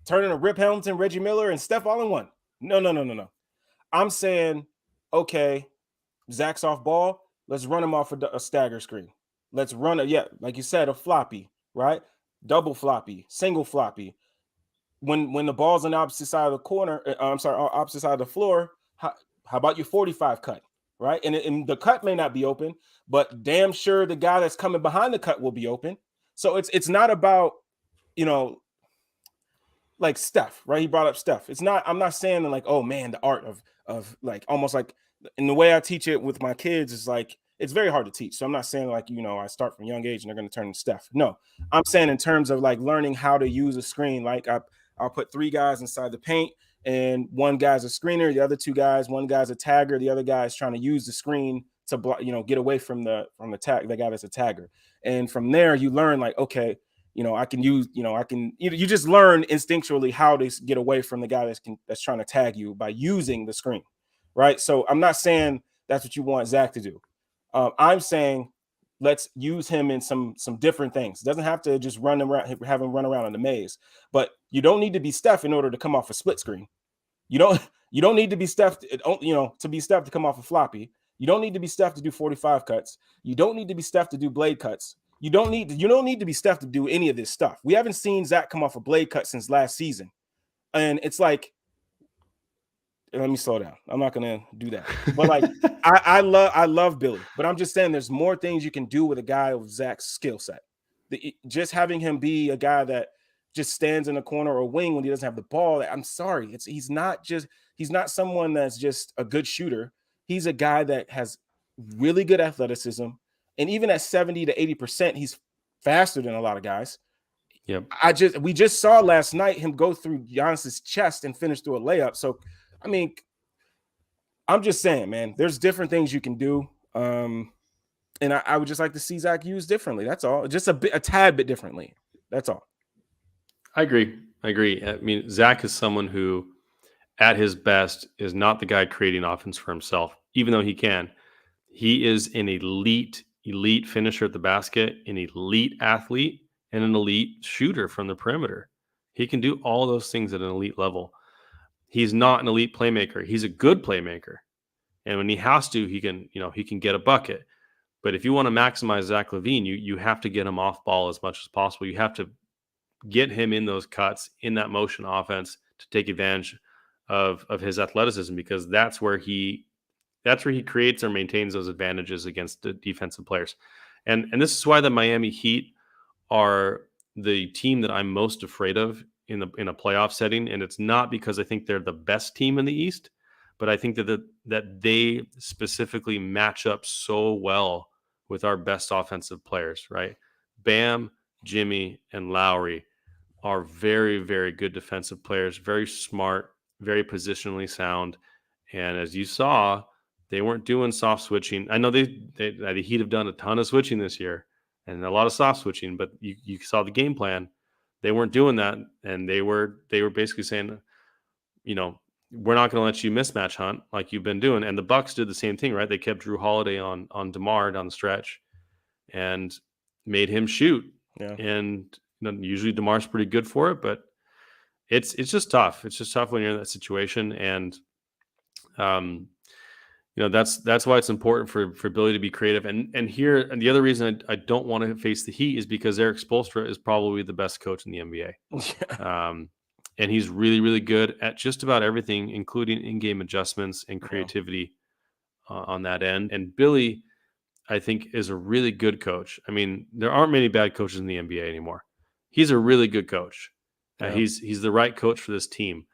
turn into Rip Hamilton, Reggie Miller, and Steph all in one. No. I'm saying, okay, Zach's off ball. Let's run him off a stagger screen. Let's run like you said, a floppy, right? Double floppy, single floppy. When the ball's on the opposite side of the corner, opposite side of the floor, how about your 45 cut, right? And the cut may not be open, but damn sure the guy that's coming behind the cut will be open. So it's not about, like Steph, right? He brought up Steph. I'm not saying that like, oh man, the art of like almost like in the way I teach it with my kids is like, it's very hard to teach. So I'm not saying like, I start from a young age and they're going to turn into Steph. No, I'm saying in terms of like learning how to use a screen. Like I'll put three guys inside the paint, and one guy's a screener, the other two guys, one guy's a tagger, the other guy is trying to use the screen to block, get away from the tag, the guy that's a tagger. And from there you learn like, okay, I can use, you just learn instinctually how to get away from the guy that's trying to tag you by using the screen, right? So I'm not saying that's what you want Zach to do. I'm saying let's use him in some different things. It doesn't have to just have him run around in the maze, but you don't need to be Steph in order to come off a split screen. You don't need to be Steph, to be Steph to come off a floppy. You don't need to be Steph to do 45 cuts. You don't need to be Steph to do blade cuts. You don't need to be Steph to do any of this stuff. We haven't seen Zach come off a blade cut since last season. And it's like, let me slow down. I'm not gonna do that. But like I love Billy, but I'm just saying there's more things you can do with a guy with Zach's skill set. Just having him be a guy that just stands in a corner or a wing when he doesn't have the ball. I'm sorry. He's not someone that's just a good shooter. He's a guy that has really good athleticism. And even at 70 to 80%, he's faster than a lot of guys. Yep. We just saw last night him go through Giannis's chest and finish through a layup. So, I mean, I'm just saying, man, there's different things you can do. And I would just like to see Zach used differently. That's all. Just a tad bit differently. That's all. I agree. I mean, Zach is someone who, at his best, is not the guy creating offense for himself, even though he can. He is an elite finisher at the basket, an elite athlete, and an elite shooter from the perimeter. He can do all those things at an elite level. he's not an elite playmaker. He's a good playmaker. And when he has to, he can get a bucket. But if you want to maximize Zach LaVine, you have to get him off ball as much as possible. You have to get him in those cuts, in that motion offense, to take advantage of his athleticism, because that's where he creates or maintains those advantages against the defensive players. And this is why the Miami Heat are the team that I'm most afraid of in a playoff setting. And it's not because I think they're the best team in the East, but I think that they specifically match up so well with our best offensive players, right? Bam, Jimmy, and Lowry are very, very good defensive players, very smart, very positionally sound. And as you saw, they weren't doing soft switching. I know the Heat have done a ton of switching this year and a lot of soft switching, but you saw the game plan. They weren't doing that, and they were basically saying, we're not going to let you mismatch hunt like you've been doing. And the Bucks did the same thing, right? They kept Drew Holiday on DeMar down the stretch and made him shoot. Yeah. And usually DeMar's pretty good for it, but it's just tough. It's just tough when you're in that situation. And that's why it's important for Billy to be creative. And the other reason I don't want to face the Heat is because Eric Spoelstra is probably the best coach in the NBA. Yeah. And he's really, really good at just about everything, including in-game adjustments and creativity on that end. And Billy, I think, is a really good coach. I mean, there aren't many bad coaches in the NBA anymore. He's a really good coach. Yeah. He's the right coach for this team.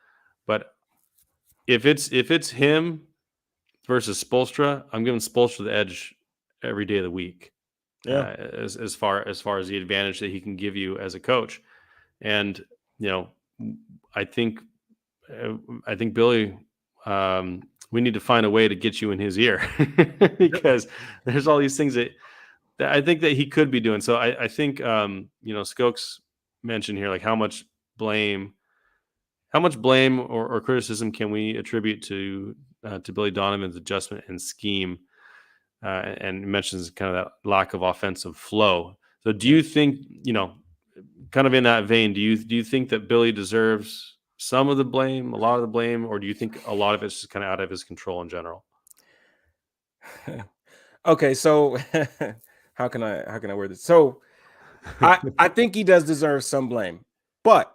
But if it's him versus Spoelstra, I'm giving Spoelstra the edge every day of the week. Yeah. As far as the advantage that he can give you as a coach. And I think Billy, we need to find a way to get you in his ear because there's all these things that I think that he could be doing. So I think Skokes mentioned here, like how much blame or criticism can we attribute to Billy Donovan's adjustment and scheme, and mentions kind of that lack of offensive flow. So do you think, kind of in that vein, do you think that Billy deserves some of the blame, a lot of the blame, or do you think a lot of it's just kind of out of his control in general? Okay, so how can I word this? So I think he does deserve some blame, but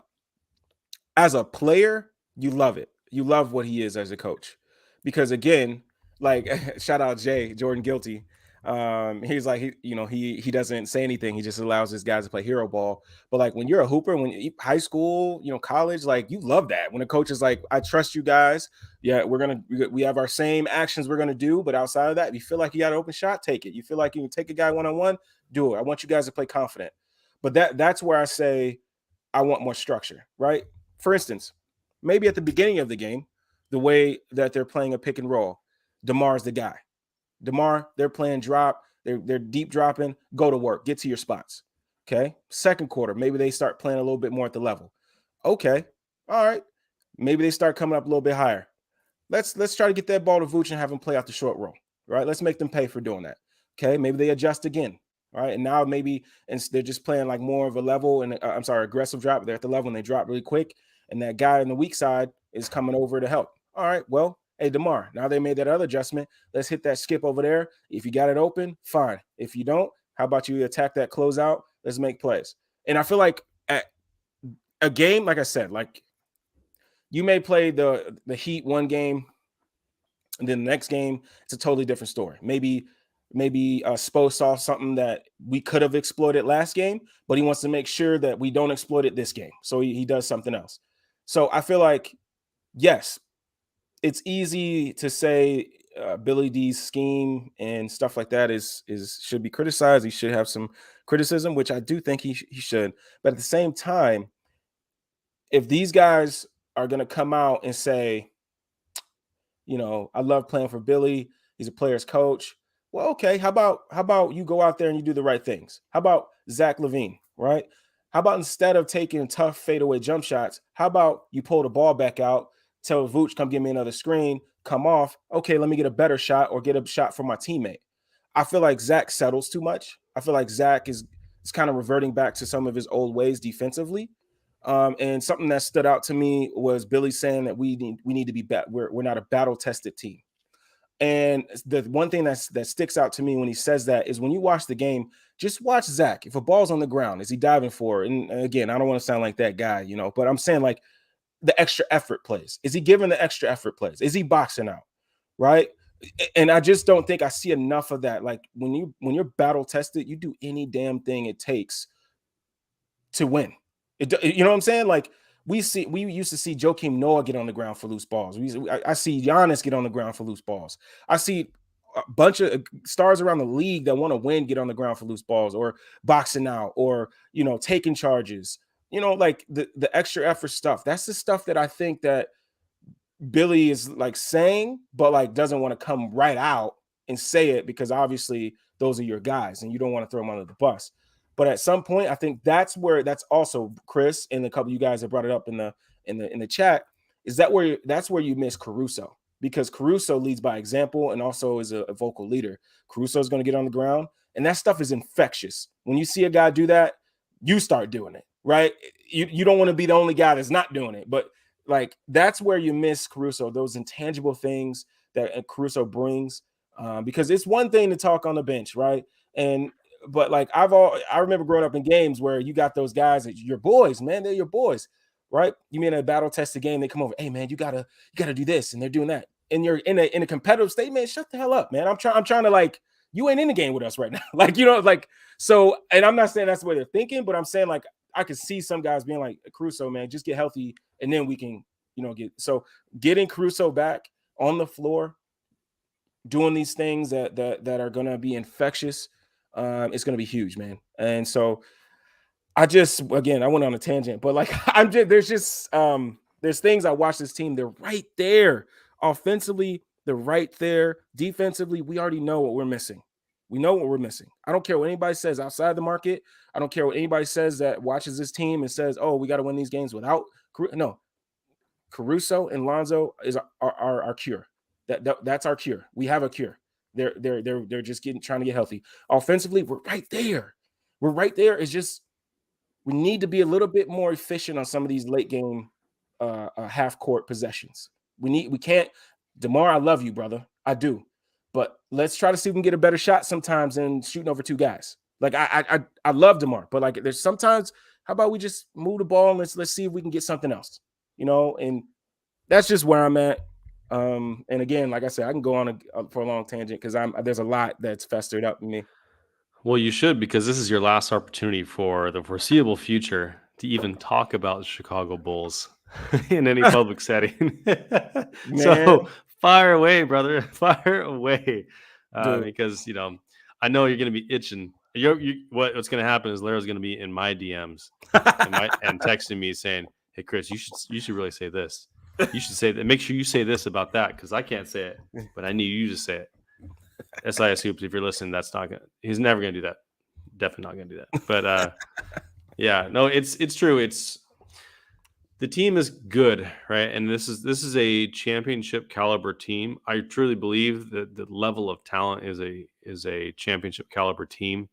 as a player, you love it. You love what he is as a coach, because again, like shout out Jordan Guilty. He's like he doesn't say anything. He just allows his guys to play hero ball. But like when you're a hooper, when you high school, college, like you love that when a coach is like, I trust you guys. Yeah, we have our same actions we're gonna do, but outside of that, if you feel like you got an open shot, take it. You feel like you can take a guy one-on-one, do it. I want you guys to play confident. But that's where I say I want more structure, right? For instance, maybe at the beginning of the game, the way that they're playing a pick and roll, DeMar's the guy. DeMar, they're playing drop, they're deep dropping, go to work, get to your spots. Okay. Second quarter, maybe they start playing a little bit more at the level. Okay. All right. Maybe they start coming up a little bit higher. Let's try to get that ball to Vooch and have him play out the short roll. Right. Let's make them pay for doing that. Okay. Maybe they adjust again. All right. And now maybe they're just playing like more of a level and aggressive drop. They're at the level and they drop really quick. And that guy on the weak side is coming over to help. All right. Well, hey, DeMar, now they made that other adjustment. Let's hit that skip over there. If you got it open, fine. If you don't, how about you attack that closeout? Let's make plays. And I feel like at a game, like I said, like you may play the Heat one game, and then the next game, it's a totally different story. Maybe Spo saw something that we could have exploited last game, but he wants to make sure that we don't exploit it this game. So he does something else. So I feel like, yes, it's easy to say Billy D's scheme and stuff like that should be criticized. He should have some criticism, which I do think he should. But at the same time, if these guys are going to come out and say, I love playing for Billy, he's a player's coach. Well, okay, how about you go out there and you do the right things? How about Zach LaVine, right? How about instead of taking tough fadeaway jump shots, how about you pull the ball back out, tell Vooch, come give me another screen, come off. Okay, let me get a better shot or get a shot from my teammate. I feel like Zach settles too much. I feel like Zach is kind of reverting back to some of his old ways defensively. And something that stood out to me was Billy saying that we need to be we're not a battle tested team. And the one thing that sticks out to me when he says that is when you watch the game, just watch Zach. If a ball's on the ground, is he diving for it? And again, I don't want to sound like that guy, but I'm saying like the extra effort plays. Is he giving the extra effort plays? Is he boxing out? Right. And I just don't think I see enough of that. Like when you're battle tested, you do any damn thing it takes to win. You know what I'm saying? Like we used to see Joakim Noah get on the ground for loose balls. I see Giannis get on the ground for loose balls. I see a bunch of stars around the league that want to win get on the ground for loose balls or boxing out or taking charges. Like the extra effort stuff. That's the stuff that I think that Billy is like saying, but like doesn't want to come right out and say it because obviously those are your guys and you don't want to throw them under the bus. But at some point, I think that's also Kris and a couple of you guys that brought it up in the chat. That's where you miss Caruso because Caruso leads by example and also is a vocal leader. Caruso is going to get on the ground, and that stuff is infectious. When you see a guy do that, you start doing it, right? You don't want to be the only guy that's not doing it, but like that's where you miss Caruso, those intangible things that Caruso brings. Because it's one thing to talk on the bench, right? But like I remember growing up in games where you got those guys that your boys, man, they're your boys, right? You mean a battle tested game, they come over, hey man, you gotta do this, and they're doing that, and you're in a competitive state, man. Shut the hell up, man. I'm trying to like you ain't in the game with us right now, like like so. And I'm not saying that's the way they're thinking, but I'm saying like I could see some guys being like Caruso, man, just get healthy, and then we can getting Caruso back on the floor, doing these things that are gonna be infectious. It's going to be huge, man. And so I went on a tangent, but like there's things I watch this team. They're right there. Offensively, they're right there. Defensively, we already know what we're missing. We know what we're missing. I don't care what anybody says outside the market. I don't care what anybody says that watches this team and says, oh, we got to win these games without no. Caruso and Lonzo is our cure. That's our cure. We have a cure. They're just trying to get healthy. Offensively, we're right there. We're right there. It's just we need to be a little bit more efficient on some of these late game half court possessions. We can't. DeMar, I love you, brother. I do. But let's try to see if we can get a better shot sometimes than shooting over two guys. Like I love DeMar, but like there's sometimes, how about we just move the ball and let's see if we can get something else, and that's just where I'm at. And again, like I said, I can go on for a long tangent because there's a lot that's festered up in me. Well, you should, because this is your last opportunity for the foreseeable future to even talk about the Chicago Bulls in any public setting. So fire away, brother, fire away, because I know you're going to be itching. What's going to happen is Larro's going to be in my DMs and texting me saying, "Hey, Kris, you should really say this. You should say that. Make sure you say this about that because I can't say it, but I need you to say it." SIS Hoops, if you're listening, he's never going to do that. Definitely not going to do that. But yeah, no, it's true. The team is good, right? And this is a championship caliber team. I truly believe that the level of talent is a championship caliber team.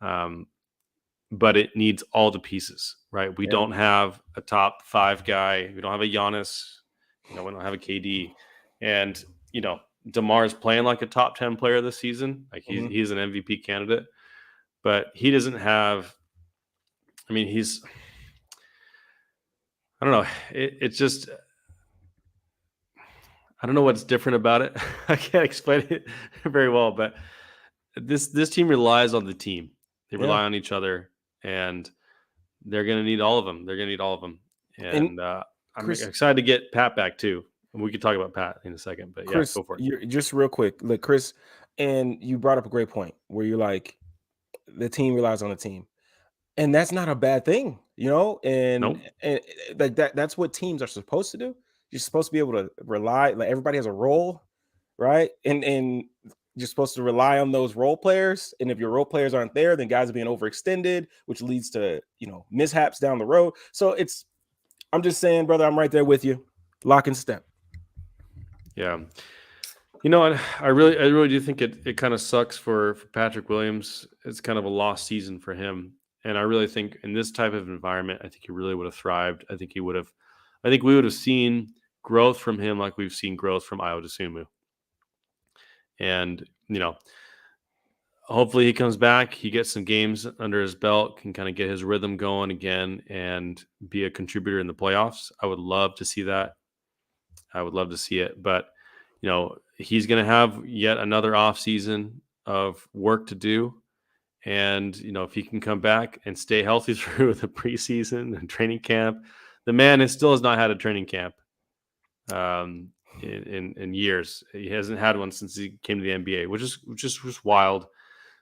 But it needs all the pieces, right? We don't have a top 5 guy. We don't have a Giannis. We don't have a KD. And, DeMar is playing like a top 10 player this season. Like he's an MVP candidate. But he doesn't have – I mean, I don't know. It's just – I don't know what's different about it. I can't explain it very well. But this team relies on the team. They rely on each other. And they're going to need all of them. And I'm excited to get Pat back too. And we could talk about Pat in a second, but Kris, go for it. Just real quick, look, Kris, and you brought up a great point where you're like, the team relies on the team. And that's not a bad thing, and, nope. and like that's what teams are supposed to do. You're supposed to be able to rely, like everybody has a role, right? And you're supposed to rely on those role players. And if your role players aren't there, then guys are being overextended, which leads to, mishaps down the road. So I'm just saying, brother, I'm right there with you. Lock and step. Yeah. I really do think it kind of sucks for Patrick Williams. It's kind of a lost season for him. And I really think in this type of environment, I think he really would have thrived. I think we would have seen growth from him like we've seen growth from Io DeSumo. And, hopefully he comes back, he gets some games under his belt, can kind of get his rhythm going again and be a contributor in the playoffs. I would love to see that. I would love to see it, but he's going to have yet another off season of work to do. And, if he can come back and stay healthy through the preseason and training camp, the man still has not had a training camp in years. He hasn't had one since he came to the NBA, which is just wild.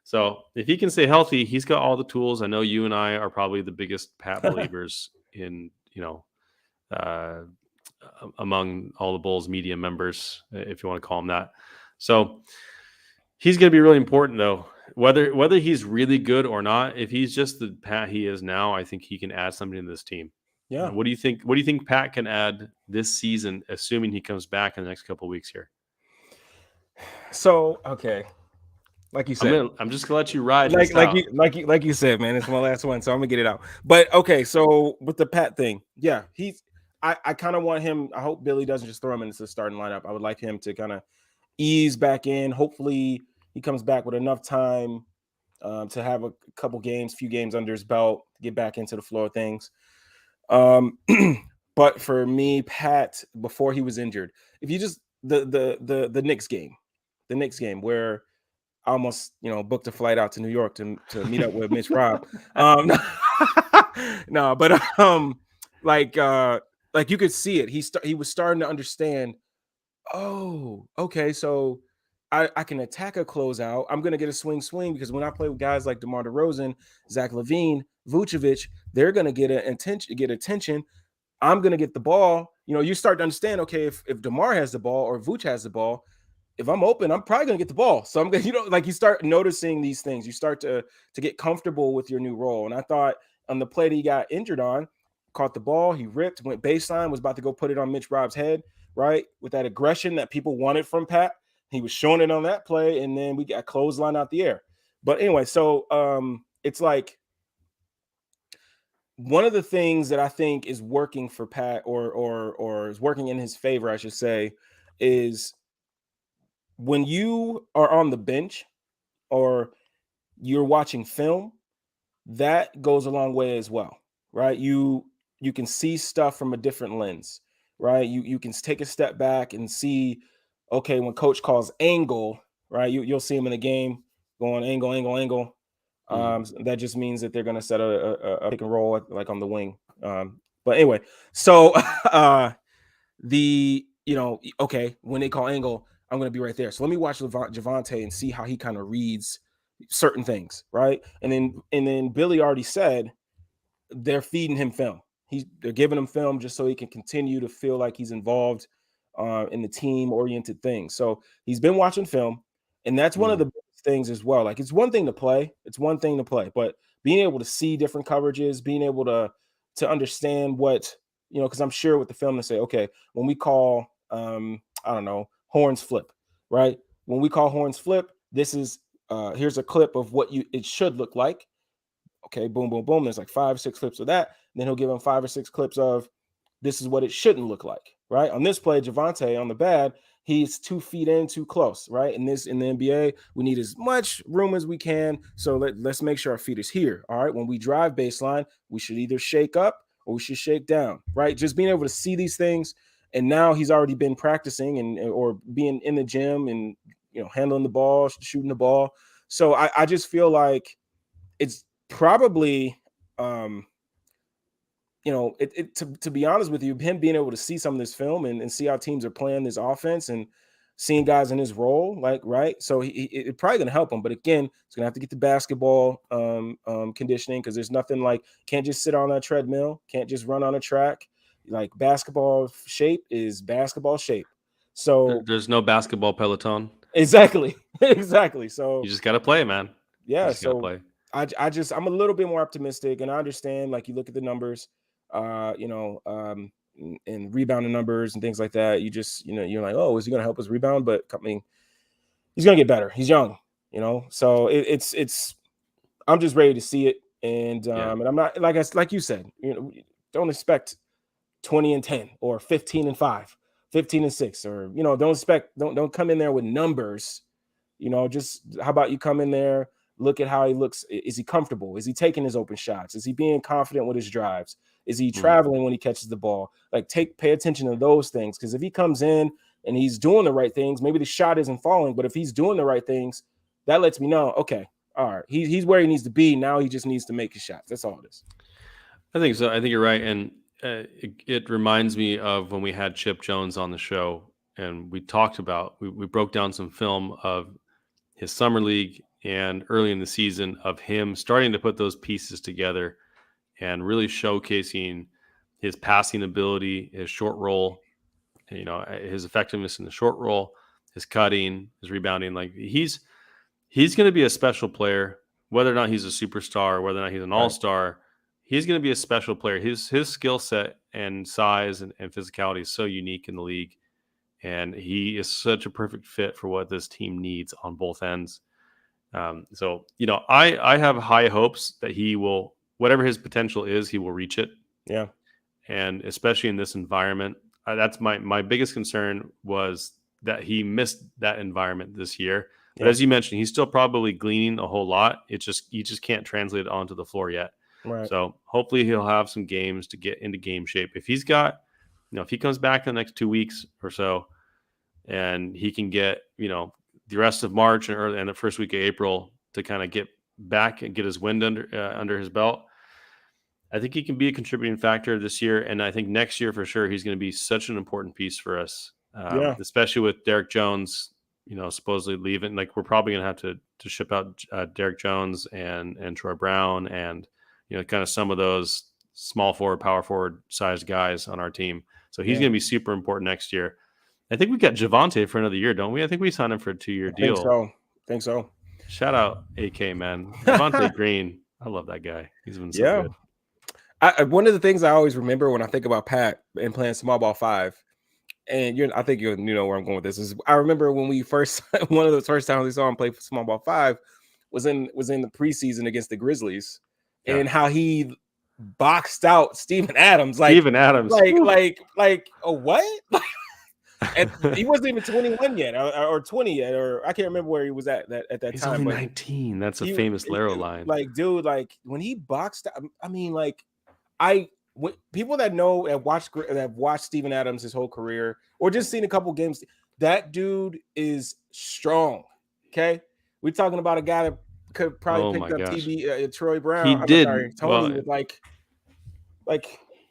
So if he can stay healthy, he's got all the tools. I know you and I are probably the biggest Pat believers in, among all the Bulls media members, if you want to call them that. So he's going to be really important, though. Whether he's really good or not, if he's just the Pat he is now, I think he can add something to this team. Yeah. What do you think? What do you think Pat can add this season, assuming he comes back in the next couple of weeks here? So, okay, like you said, I'm just gonna let you ride. Like you said, man, it's my last one, so I'm gonna get it out. But okay, so with the Pat thing, yeah, I kind of want him. I hope Billy doesn't just throw him into the starting lineup. I would like him to kind of ease back in. Hopefully, he comes back with enough time to have a few games under his belt, get back into the flow of things. But for me, Pat, before he was injured, if you just the Knicks game where I almost booked a flight out to New York to meet up with Mitch Rob. No, but like you could see it. He was starting to understand. Oh, okay, so I can attack a closeout. I'm gonna get a swing because when I play with guys like DeMar DeRozan, Zach LaVine, Vucevic, they're gonna get attention. I'm gonna get the ball. You start to understand. Okay, if DeMar has the ball or Vuce has the ball, if I'm open, I'm probably gonna get the ball. So I'm gonna, like you start noticing these things. You start to get comfortable with your new role. And I thought on the play that he got injured on, caught the ball, he ripped, went baseline, was about to go put it on Mitch Rob's head, right? With that aggression that people wanted from Pat. He was showing it on that play, and then we got clothesline out the air. But anyway, so it's like one of the things that I think is working for Pat or is working in his favor, I should say, is when you are on the bench or you're watching film, that goes a long way as well, right? You can see stuff from a different lens, right? You can take a step back and see, okay, when coach calls angle, right? You'll see him in the game going angle. That just means that they're going to set a pick and roll like on the wing. But anyway, so okay, when they call angle, I'm going to be right there. So let me watch Javonte and see how he kind of reads certain things, right? And then Billy already said they're feeding him film. They're giving him film just so he can continue to feel like he's involved in the team-oriented things. So he's been watching film, and that's one of the biggest things as well. Like it's one thing to play, but being able to see different coverages, being able to understand what because I'm sure with the film to say, okay, when we call I don't know, horns flip, right? When we call horns flip, this is here's a clip of what it should look like. Okay, boom, boom, boom. There's like 5 or 6 clips of that. And then he'll give him 5 or 6 clips of this is what it shouldn't look like, right? On this play, Javonte on the bad, he's 2 feet in too close, right? In the NBA, we need as much room as we can. So let's make sure our feet is here. All right. When we drive baseline, we should either shake up or we should shake down, right? Just being able to see these things. And now he's already been practicing or being in the gym and handling the ball, shooting the ball. So I just feel like it's probably to be honest with you, him being able to see some of this film and see how teams are playing this offense and seeing guys in his role, like, right? So it probably gonna help him. But again, it's gonna have to get the basketball conditioning because there's nothing like can't just sit on that treadmill, can't just run on a track. Like basketball shape is basketball shape. So there's no basketball peloton. Exactly. So you just gotta play, man. Yeah. So I'm a little bit more optimistic, and I understand. Like you look at the numbers, and rebounding numbers and things like that. You just you're like, oh, is he gonna help us rebound? But I mean, he's gonna get better. He's young, so it's. I'm just ready to see it And Yeah. and I'm not like you said, don't expect 20-10 or 15-5, 15-6, or don't come in there with numbers. Just how about you come in there, look at how he looks. Is he comfortable? Is he taking his open shots? Is he being confident with his drives? Is he Mhm. traveling when he catches the ball? Like pay attention to those things, because if he comes in and he's doing the right things, maybe the shot isn't falling, but if he's doing the right things, that lets me know, okay, all right, he's where he needs to be. Now he just needs to make his shots. That's all it is. I think so. I think you're right, and it reminds me of when we had Chip Jones on the show, and we broke down some film of his summer league and early in the season of him starting to put those pieces together and really showcasing his passing ability, his short roll, his effectiveness in the short roll, his cutting, his rebounding. Like he's going to be a special player, whether or not he's a superstar, whether or not he's an Right. all-star. He's going to be a special player. His skill set and size and physicality is so unique in the league, and he is such a perfect fit for what this team needs on both ends. So I have high hopes that he will, whatever his potential is, he will reach it, Yeah. and especially in this environment. That's my biggest concern was that he missed that environment this year. But Yeah. as you mentioned, he's still probably gleaning a whole lot. You just can't translate it onto the floor yet. Right. So hopefully he'll have some games to get into game shape. If he's got, if he comes back in the next 2 weeks or so, and he can get, the rest of March and the first week of April to kind of get back and get his wind under his belt, I think he can be a contributing factor this year, and I think next year for sure he's going to be such an important piece for us, Yeah. especially with Derek Jones, supposedly leaving. Like we're probably going to have to ship out Derek Jones and Troy Brown and kind of some of those small forward, power forward sized guys on our team. So he's Yeah. going to be super important next year. I think we got Javante for another year, don't we? I think we signed him for a 2-year I think deal. so. Think so. Shout out AK, man. Javante Green. I love that guy. He's been so Yeah. good. One of the things I always remember when I think about Pat and playing small ball 5, and I think you know where I'm going with this, is I remember when we first one of the first times we saw him play for small ball 5 was in the preseason against the Grizzlies, Yeah. and how he boxed out Steven Adams Steven Adams. like a what? And he wasn't even 21 yet, or 20 yet, or I can't remember where he was at that He's time. only But 19. That's a he, famous Larro line. like, dude, like when he boxed, I mean, like people that have watched Steven Adams his whole career, or just seen a couple games, that dude is strong. Okay, we're talking about a guy that could probably picked up Troy Brown. He did. Sorry, Tony, with like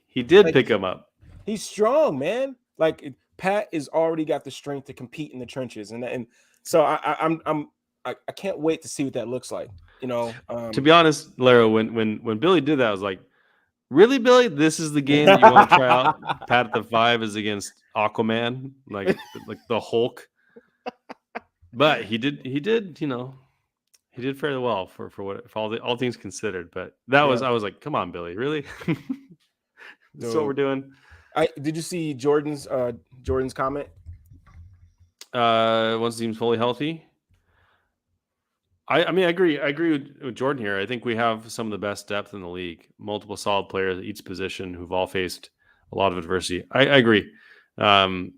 he did pick him up. He's strong, man. Like Pat is already got the strength to compete in the trenches, and so I can't wait to see what that looks like. To be honest, Larro, when Billy did that, I was like, really, Billy? This is the game that you want to try out? Pat at the 5 is against Aquaman, like the Hulk. But he did fairly well for all things considered. But I was like, come on, Billy, really? That's what we're doing. Did you see Jordan's comment? Once the team's fully healthy. I mean, I agree with Jordan here. I think we have some of the best depth in the league. Multiple solid players at each position who've all faced a lot of adversity. I agree. I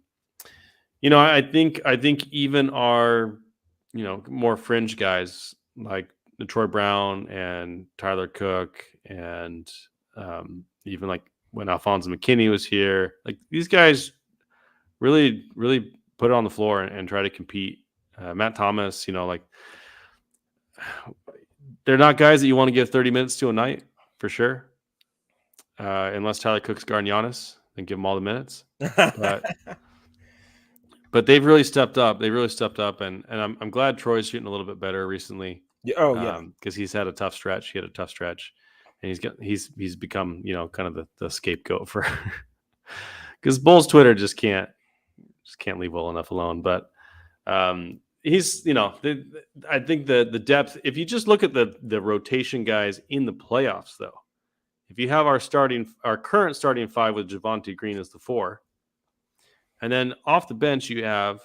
think even our more fringe guys like Troy Brown and Tyler Cook and even like when Alfonso McKinney was here, like these guys really put it on the floor and try to compete. Matt Thomas, they're not guys that you want to give 30 minutes to a night for sure. Unless Tyler Cook's guarding Giannis, then give him all the minutes. But they've really stepped up. And I'm glad Troy's shooting a little bit better recently. Yeah. Because he's had a tough stretch. He had a tough stretch, and he's become kind of the scapegoat for because Bulls Twitter just can't leave well enough alone. But he's I think the depth. If you just look at the rotation guys in the playoffs, though, if you have our current starting 5 with Javante Green as the 4. And then off the bench, you have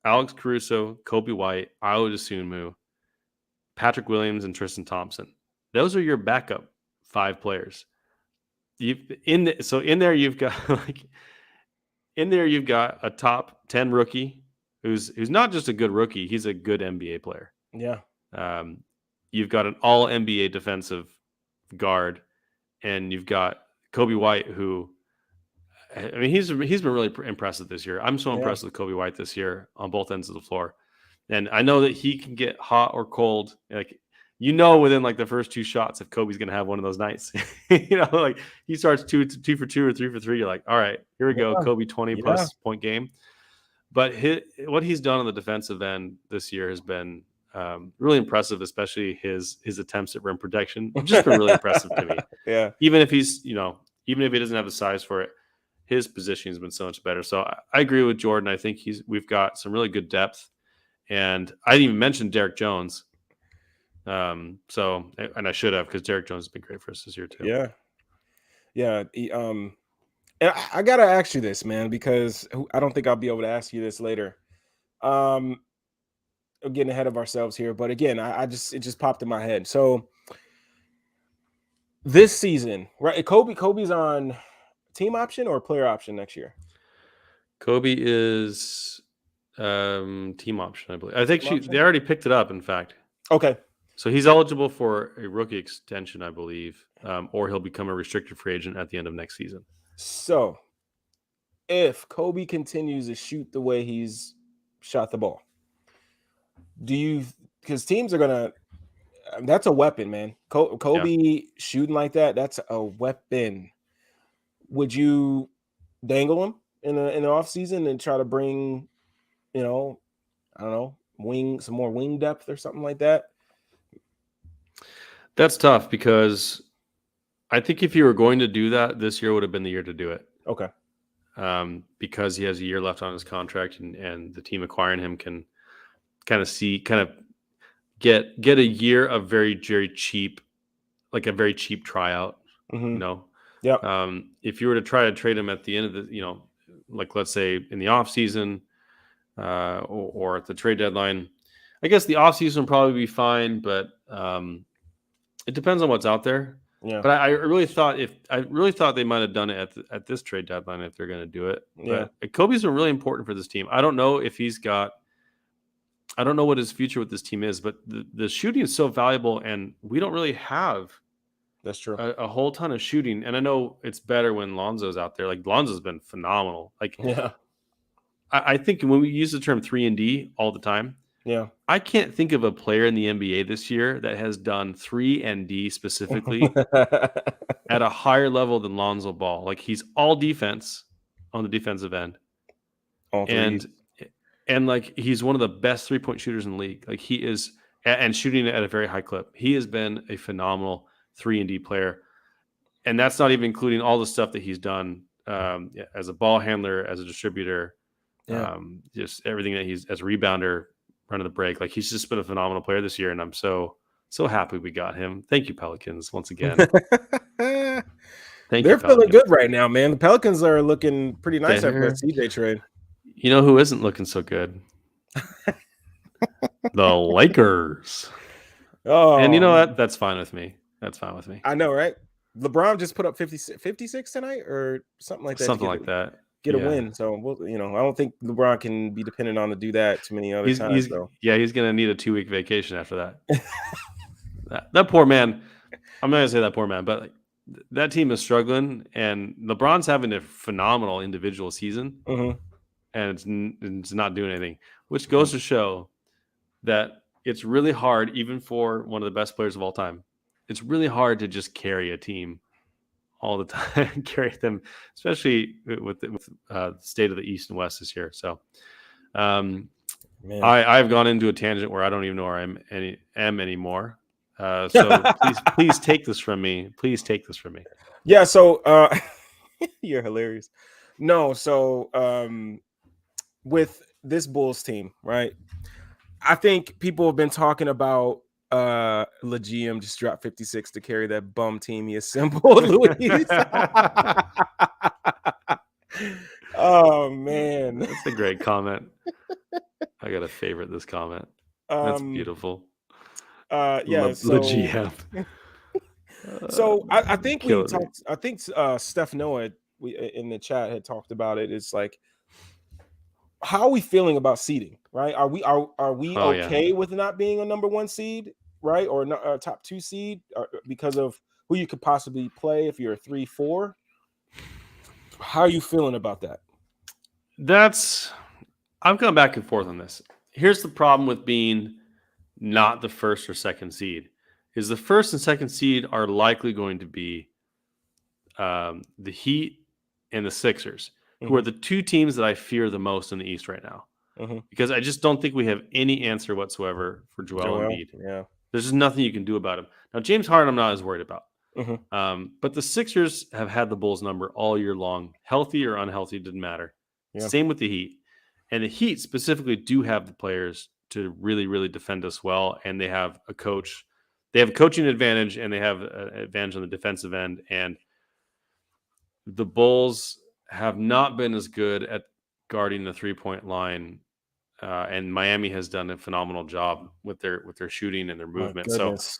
Alex Caruso, Kobe White, Ayo Dosunmu, Patrick Williams, and Tristan Thompson. those are your backup 5 players. In there you've got a top 10 rookie who's not just a good rookie, he's a good NBA player. Yeah. You've got an all NBA defensive guard, and you've got Kobe White, who, I mean, he's been really impressive this year. I'm so impressed with Kobe White this year on both ends of the floor, and I know that he can get hot or cold. Like, within like the first 2 shots, if Kobe's going to have one of those nights, like he starts 2 for 2 or 3 for 3. You're like, all right, here we go, Kobe 20 plus point game. But what he's done on the defensive end this year has been really impressive, especially his attempts at rim protection. Just been really impressive to me. Yeah. Even if even if he doesn't have the size for it, his position has been so much better. So I agree with Jordan. I think we've got some really good depth, and I didn't even mention Derek Jones. And I should have, because Derek Jones has been great for us this year too. Yeah. Yeah. And I gotta ask you this, man, because I don't think I'll be able to ask you this later. We're getting ahead of ourselves here, but again, it just popped in my head. So this season, right? Kobe's on team option or player option next year? Kobe is team option, I believe. I think they already picked it up, in fact. Okay. So he's eligible for a rookie extension, I believe, or he'll become a restricted free agent at the end of next season. So if Kobe continues to shoot the way he's shot the ball, because teams are gonna, that's a weapon, man. Kobe shooting like that, that's a weapon. Would you dangle him in the off season and try to bring, I don't know, some more wing depth or something like that? That's tough, because I think if you were going to do that, this year would have been the year to do it. Okay. Because he has a year left on his contract, and the team acquiring him can kind of get a year of very, very cheap, like a very cheap tryout. Yeah. If you were to try to trade him at the end of the, like let's say in the off season, or at the trade deadline, I guess the off season would probably be fine, but it depends on what's out there. Yeah. But I really thought they might have done it at this trade deadline if they're going to do it. Yeah. But Kobe's been really important for this team. I don't know what his future with this team is, but the shooting is so valuable, and we don't really have. That's true. A whole ton of shooting, and I know it's better when Lonzo's out there. Like, Lonzo's been phenomenal. Like, yeah. I think when we use the term 3-and-D all the time, yeah, I can't think of a player in the NBA this year that has done 3-and-D specifically at a higher level than Lonzo Ball. Like, he's all defense on the defensive end, and like, he's one of the best 3-point shooters in the league. Like, he is, and shooting at a very high clip. He has been a phenomenal 3-and-D player, and that's not even including all the stuff that he's done as a ball handler, as a distributor, just everything that he's as a rebounder, running the break. Like, he's just been a phenomenal player this year, and I'm so happy we got him. Thank you, Pelicans, once again. They're feeling good right now, man. The Pelicans are looking pretty nice after that CJ trade. You know who isn't looking so good? The Lakers. Oh, and you know what? That's fine with me. That's fine with me. I know, right? LeBron just put up 56 tonight or something like that. Something like that. Get a win. So, I don't think LeBron can be dependent on to do that too many other times. He's going to need a 2-week vacation after that. that poor man. I'm not going to say that poor man, but that team is struggling, and LeBron's having a phenomenal individual season, and it's not doing anything, which goes to show that it's really hard, even for one of the best players of all time. It's really hard to just carry a team all the time, carry them, especially with the state of the East and West this year. So I've gone into a tangent where I don't even know where I am anymore. So please take this from me. Please take this from me. Yeah. So you're hilarious. No. So with this Bulls team, right? I think people have been talking about LeGM just dropped 56 to carry that bum team he assembled. Luis. Oh man, that's a great comment. I gotta favorite this comment. That's beautiful. Yeah, LeGM. So I think we Killing me. talked. I think Steph Noah in the chat had talked about it. It's like, how are we feeling about seeding? Right? Are we Oh yeah. okay with not being a number one seed? Right? Or not a top two seed because of who you could possibly play if you're a 3-4? How are you feeling about that? I've gone back and forth on this. Here's the problem with being not the first or second seed is the first and second seed are likely going to be the Heat and the Sixers, who are Mm-hmm, the two teams that I fear the most in the East right now, mm-hmm. because I just don't think we have any answer whatsoever for Joel Joel, Embiid. yeah. There's just nothing you can do about him. Now, James Harden, I'm not as worried about. Mm-hmm, But the Sixers have had the Bulls number all year long, healthy or unhealthy, didn't matter. yeah. Same with the Heat. And the Heat specifically do have the players to really, really defend us well. And they have a coach. They have a coaching advantage and they have an advantage on the defensive end. And the Bulls have not been as good at guarding the 3-point line. And Miami has done a phenomenal job with their shooting and their My movement. So goodness.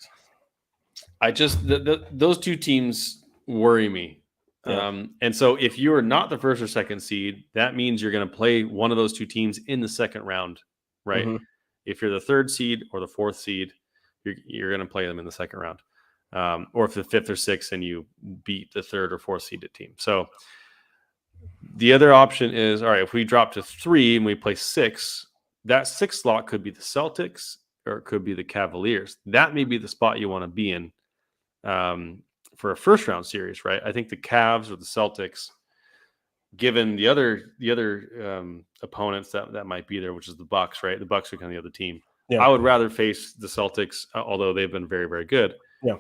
I just those two teams worry me. Yeah. And so if you are not the first or second seed, that means you're going to play one of those two teams in the second round, right? Mm-hmm, If you're the third seed or the fourth seed, you're going to play them in the second round. Or if the fifth or sixth and you beat the third or fourth seeded team. So the other option is, all right, if we drop to 3 and we play 6, that 6th slot could be the Celtics or it could be the Cavaliers. That may be the spot you want to be in for a first round series, right? I think the Cavs or the Celtics, given the other opponents that might be there, which is the Bucks, right? The Bucks are kind of the other team. yeah. I would rather face the Celtics, although they've been very, very good, Yeah.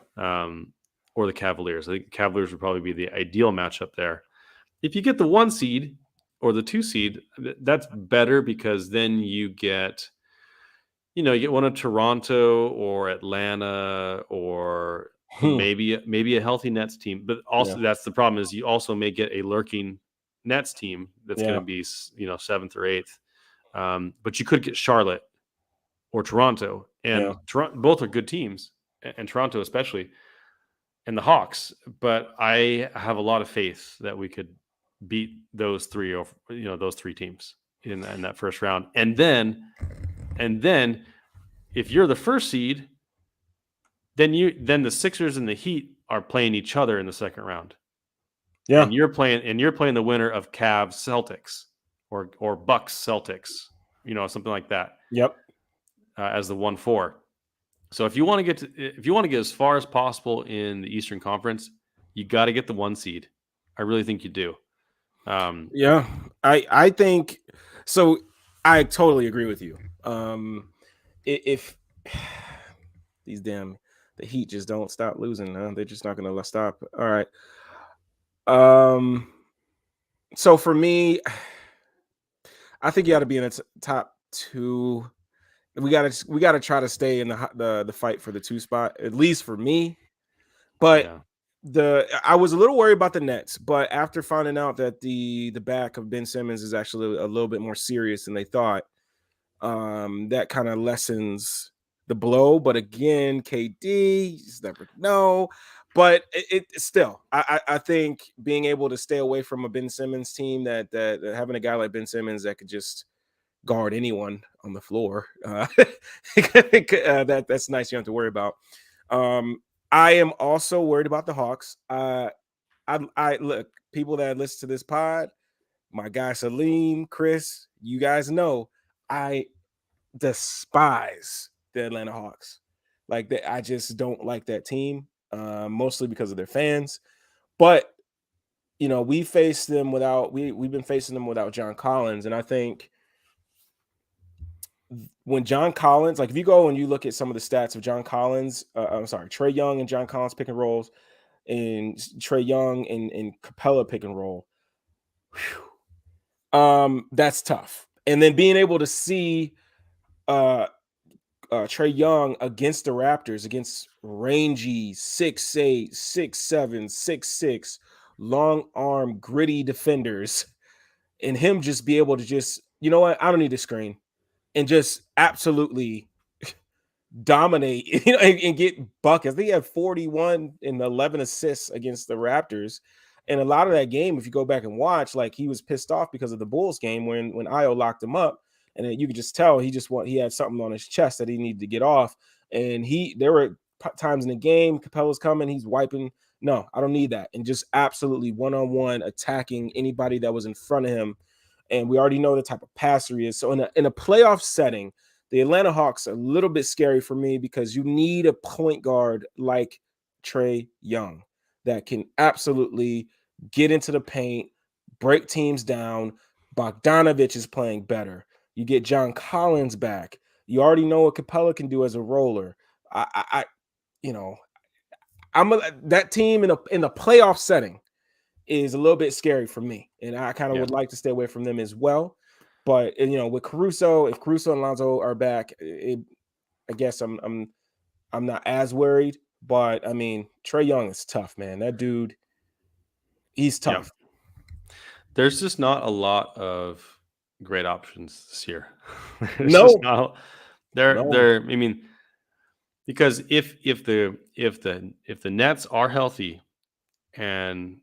or the Cavaliers. I think the Cavaliers would probably be the ideal matchup there. If you get the 1 seed or the 2 seed, that's better because then you get one of Toronto or Atlanta or Hmm. maybe a healthy Nets team. But Yeah. also that's the problem is you also may get a lurking Nets team that's going Yeah. to be 7th or 8th. But you could get Charlotte or Toronto, Yeah. and both are good teams, and Toronto especially, and the Hawks. But I have a lot of faith that we could beat those three teams in that first round, and then if you're the first seed, then the Sixers and the Heat are playing each other in the second round, Yeah. and you're playing the winner of Cavs Celtics or Bucks Celtics, something like that, Yep. as the 1-4. So if you want to get as far as possible in the Eastern Conference, you got to get the 1 seed. I really think you do. Yeah. I think so. I totally agree with you. If these the Heat just don't stop losing, they're just not going to stop. All right. So for me, I think you got to be in the top 2. We gotta try to stay in the fight for the 2 spot, at least for me. But Yeah. I was a little worried about the Nets, but after finding out that the back of Ben Simmons is actually a little bit more serious than they thought, that kind of lessens the blow. But again, KD, you just never know. But it still, I think being able to stay away from a Ben Simmons team that having a guy like Ben Simmons that could just guard anyone on the floor, that's nice. You don't have to worry about. I am also worried about the Hawks. I look, people that listen to this pod, my guy Salim, Chris, you guys know I despise the Atlanta Hawks. Like that, I just don't like that team, mostly because of their fans. But we faced them without we've been facing them without John Collins, and I think when John Collins, like if you go and you look at some of the stats of John Collins, I'm sorry, Trae Young and John Collins pick and rolls, and Trae Young and Capella pick and roll, that's tough. And then being able to see Trae Young against the Raptors, against rangy 6'8", 6'7", 6'6", long arm, gritty defenders, and him just be able to just, I don't need a screen, and just absolutely dominate, and get buckets. I think he had 41 and 11 assists against the Raptors. And a lot of that game, if you go back and watch, like he was pissed off because of the Bulls game when Io locked him up, and then you could just tell he had something on his chest that he needed to get off. And there were times in the game, Capella's coming, he's wiping. No, I don't need that, and just absolutely one-on-one attacking anybody that was in front of him. And we already know the type of passer he is. So in a playoff setting, the Atlanta Hawks are a little bit scary for me because you need a point guard like Trae Young that can absolutely get into the paint, break teams down. Bogdanovich is playing better. You get John Collins back. You already know what Capella can do as a roller. I you know, that team in a playoff setting is a little bit scary for me, and I kind of would like to stay away from them as well. But with Caruso, if Caruso and Lonzo are back, I guess I'm not as worried. But I mean, Trae Young is tough, man. That dude, he's tough. Yeah. There's just not a lot of great options this year. No. I mean, because if the Nets are healthy and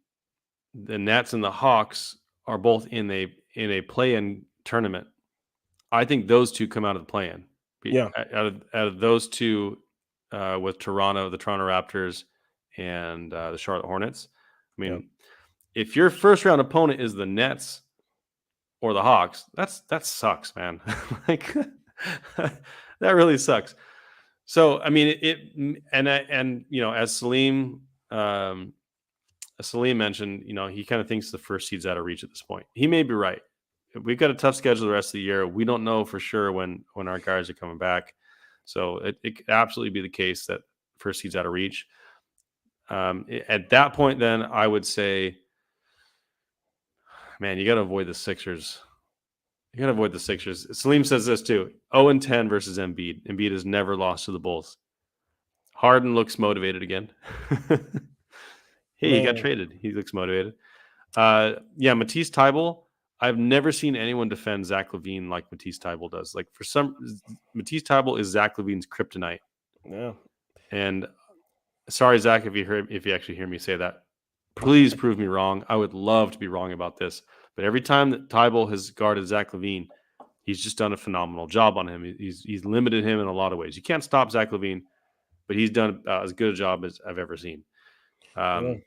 the Nets and the Hawks are both in a play-in tournament, I think those two come out of the play-in. Yeah. Out of those two, with the Toronto Raptors and the Charlotte Hornets. I mean, if your first round opponent is the Nets or the Hawks, that sucks, man. Like that really sucks. So I mean, as Salim mentioned, he kind of thinks the first seed's out of reach at this point. He may be right. We've got a tough schedule the rest of the year. We don't know for sure when our guys are coming back. So it could absolutely be the case that first seed's out of reach. At that point, then I would say, man, you got to avoid the Sixers. You got to avoid the Sixers. Salim says this too: 0-10 versus Embiid. Embiid has never lost to the Bulls. Harden looks motivated again. Hey, he got traded. He looks motivated. Matisse Thybulle. I've never seen anyone defend Zach LaVine like Matisse Thybulle does. Like Matisse Thybulle is Zach LaVine's kryptonite. Yeah. And sorry, Zach, if you actually hear me say that, please prove me wrong. I would love to be wrong about this. But every time that Thybulle has guarded Zach LaVine, he's just done a phenomenal job on him. He's limited him in a lot of ways. You can't stop Zach LaVine, but he's done as good a job as I've ever seen. And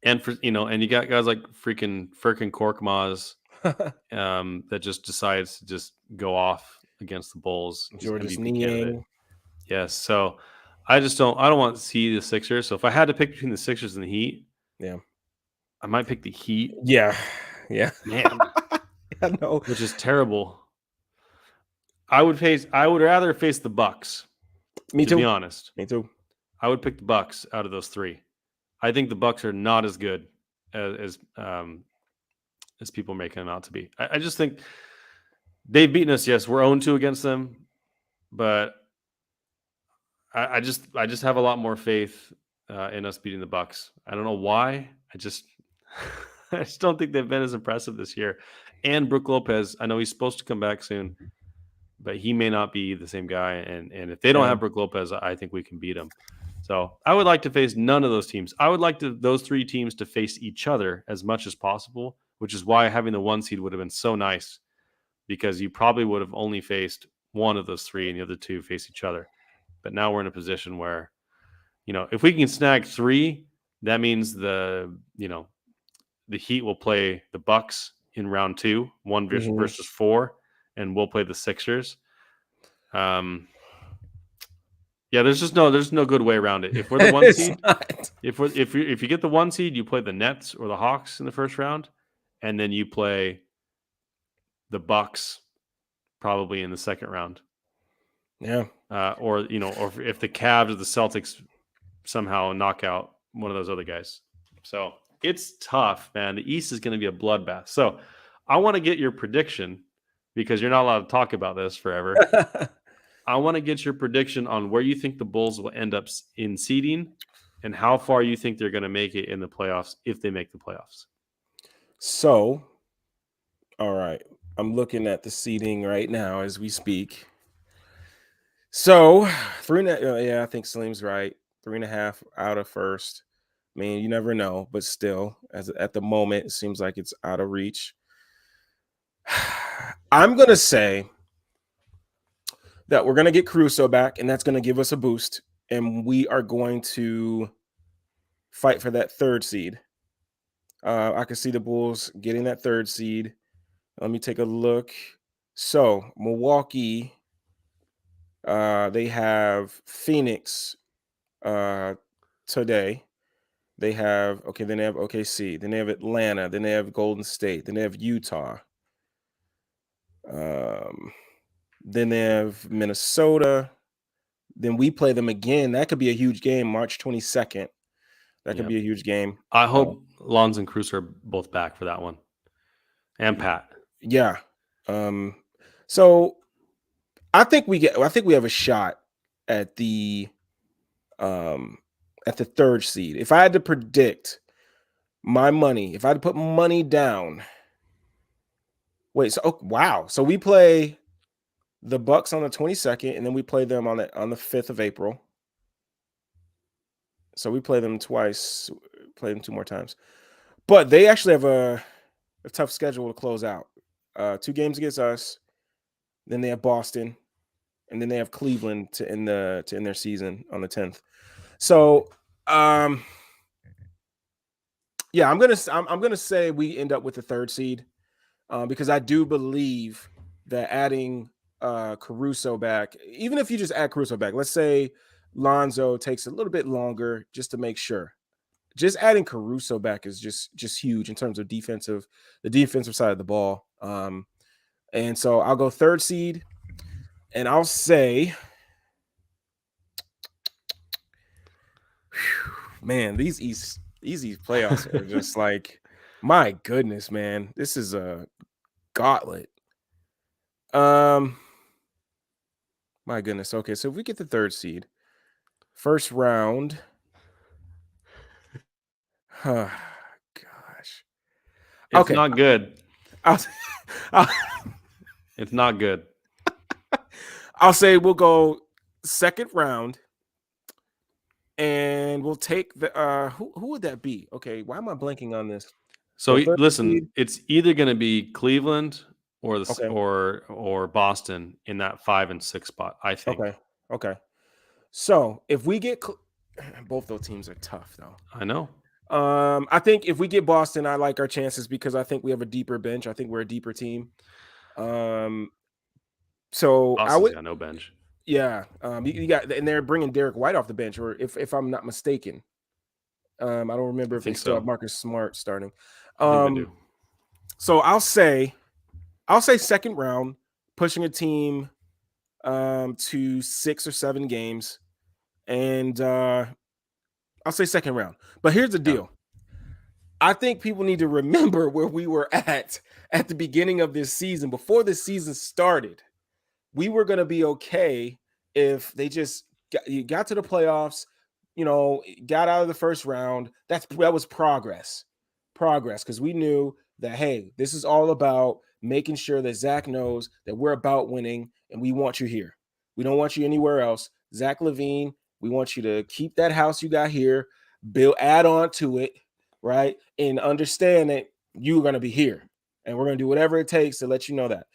and you got guys like freaking Furkan Korkmaz that just decides to just go off against the Bulls. Georges Niang. Yes. So I don't want to see the Sixers. So if I had to pick between the Sixers and the Heat, I might pick the Heat. Yeah. Man. I know. Which is terrible. I would rather face the Bucks. Me too. To be honest. Me too. I would pick the Bucks out of those three. I think the Bucks are not as good as people make them out to be. I just think they've beaten us. Yes, we're 0-2 against them, but I just have a lot more faith in us beating the Bucks. I don't know why. I just don't think they've been as impressive this year. And Brook Lopez, I know he's supposed to come back soon, but he may not be the same guy. And if they don't have Brook Lopez, I think we can beat him. So I would like to face none of those teams. I would like those three teams to face each other as much as possible, which is why having the 1 seed would have been so nice, because you probably would have only faced one of those three and the other two face each other. But now we're in a position where, if we can snag 3, that means the Heat will play the Bucks in round 2, 1 versus 4, and we'll play the Sixers. Yeah, there's no good way around it. If we're the 1 seed, if you get the 1 seed, you play the Nets or the Hawks in the first round, and then you play the Bucks probably in the second round. Yeah. Or if the Cavs or the Celtics somehow knock out one of those other guys. So it's tough, man. The East is going to be a bloodbath. So I want to get your prediction, because you're not allowed to talk about this forever. I want to get your prediction on where you think the Bulls will end up in seeding and how far you think they're going to make it in the playoffs, if they make the playoffs. So, all right. I'm looking at the seeding right now as we speak. So 3.5. Yeah, I think Salim's right. 3.5 out of first. I mean, you never know, but still, as at the moment, it seems like it's out of reach. I'm gonna say that we're gonna get Caruso back, and that's gonna give us a boost, and we are going to fight for that third seed. I can see the Bulls getting that third seed. Let me take a look. So Milwaukee, they have Phoenix today. They have then they have OKC, then they have Atlanta, then they have Golden State, then they have Utah. Um, then they have Minnesota. Then we play them again. That could be a huge game, March 22nd. That could Yeah. be a huge game. I hope Lonzo and Cruz are both back for that one, and Pat. Yeah. So I think we have a shot at the third seed. If I had to predict my money, if I had to put money down. Wait, so wow. So we play the Bucks on the 22nd, and then we play them on the 5th of April. So we play them twice, play them 2 more times. But they actually have a tough schedule to close out. 2 games against us, then they have Boston, and then they have Cleveland to end their season on the 10th. So, yeah, I'm gonna say we end up with the third seed, because I do believe that adding Caruso back, even if you just add Caruso back, let's say Lonzo takes a little bit longer just to make sure. Just adding Caruso back is just huge in terms of the defensive side of the ball. And so I'll go third seed, and I'll say, man, these East playoffs are just like, my goodness, man, this is a gauntlet. My goodness. Okay, so if we get the third seed, first round. Gosh. It's Okay. not good. I'll, I'll, It's not good. I'll say we'll go second round, and we'll take the who would that be? Okay, why am I blanking on this? So third listen, seed. it's either going to be Cleveland or Okay. or Boston in that 5 and 6 spot. I think. Okay. So if we get both those teams are tough though. I know. I think if we get Boston, I like our chances because I think we have a deeper bench. I think we're a deeper team. So I Boston's would, got no bench. yeah. You got, and they're bringing Derek White off the bench, or if I'm not mistaken. I don't remember if they still have Marcus Smart starting. I think they do. So I'll say second round, pushing a team to 6 or 7 games, and I'll say second round. But here's the deal. I think people need to remember where we were at the beginning of this season. Before this season started, we were going to be okay if they just got to the playoffs, got out of the first round. That was progress, because we knew that, hey, this is all about making sure that Zach knows that we're about winning, and we want you here. We don't want you anywhere else. Zach LaVine, we want you to keep that house you got here, add on to it, right? And understand that you're going to be here, and we're going to do whatever it takes to let you know that.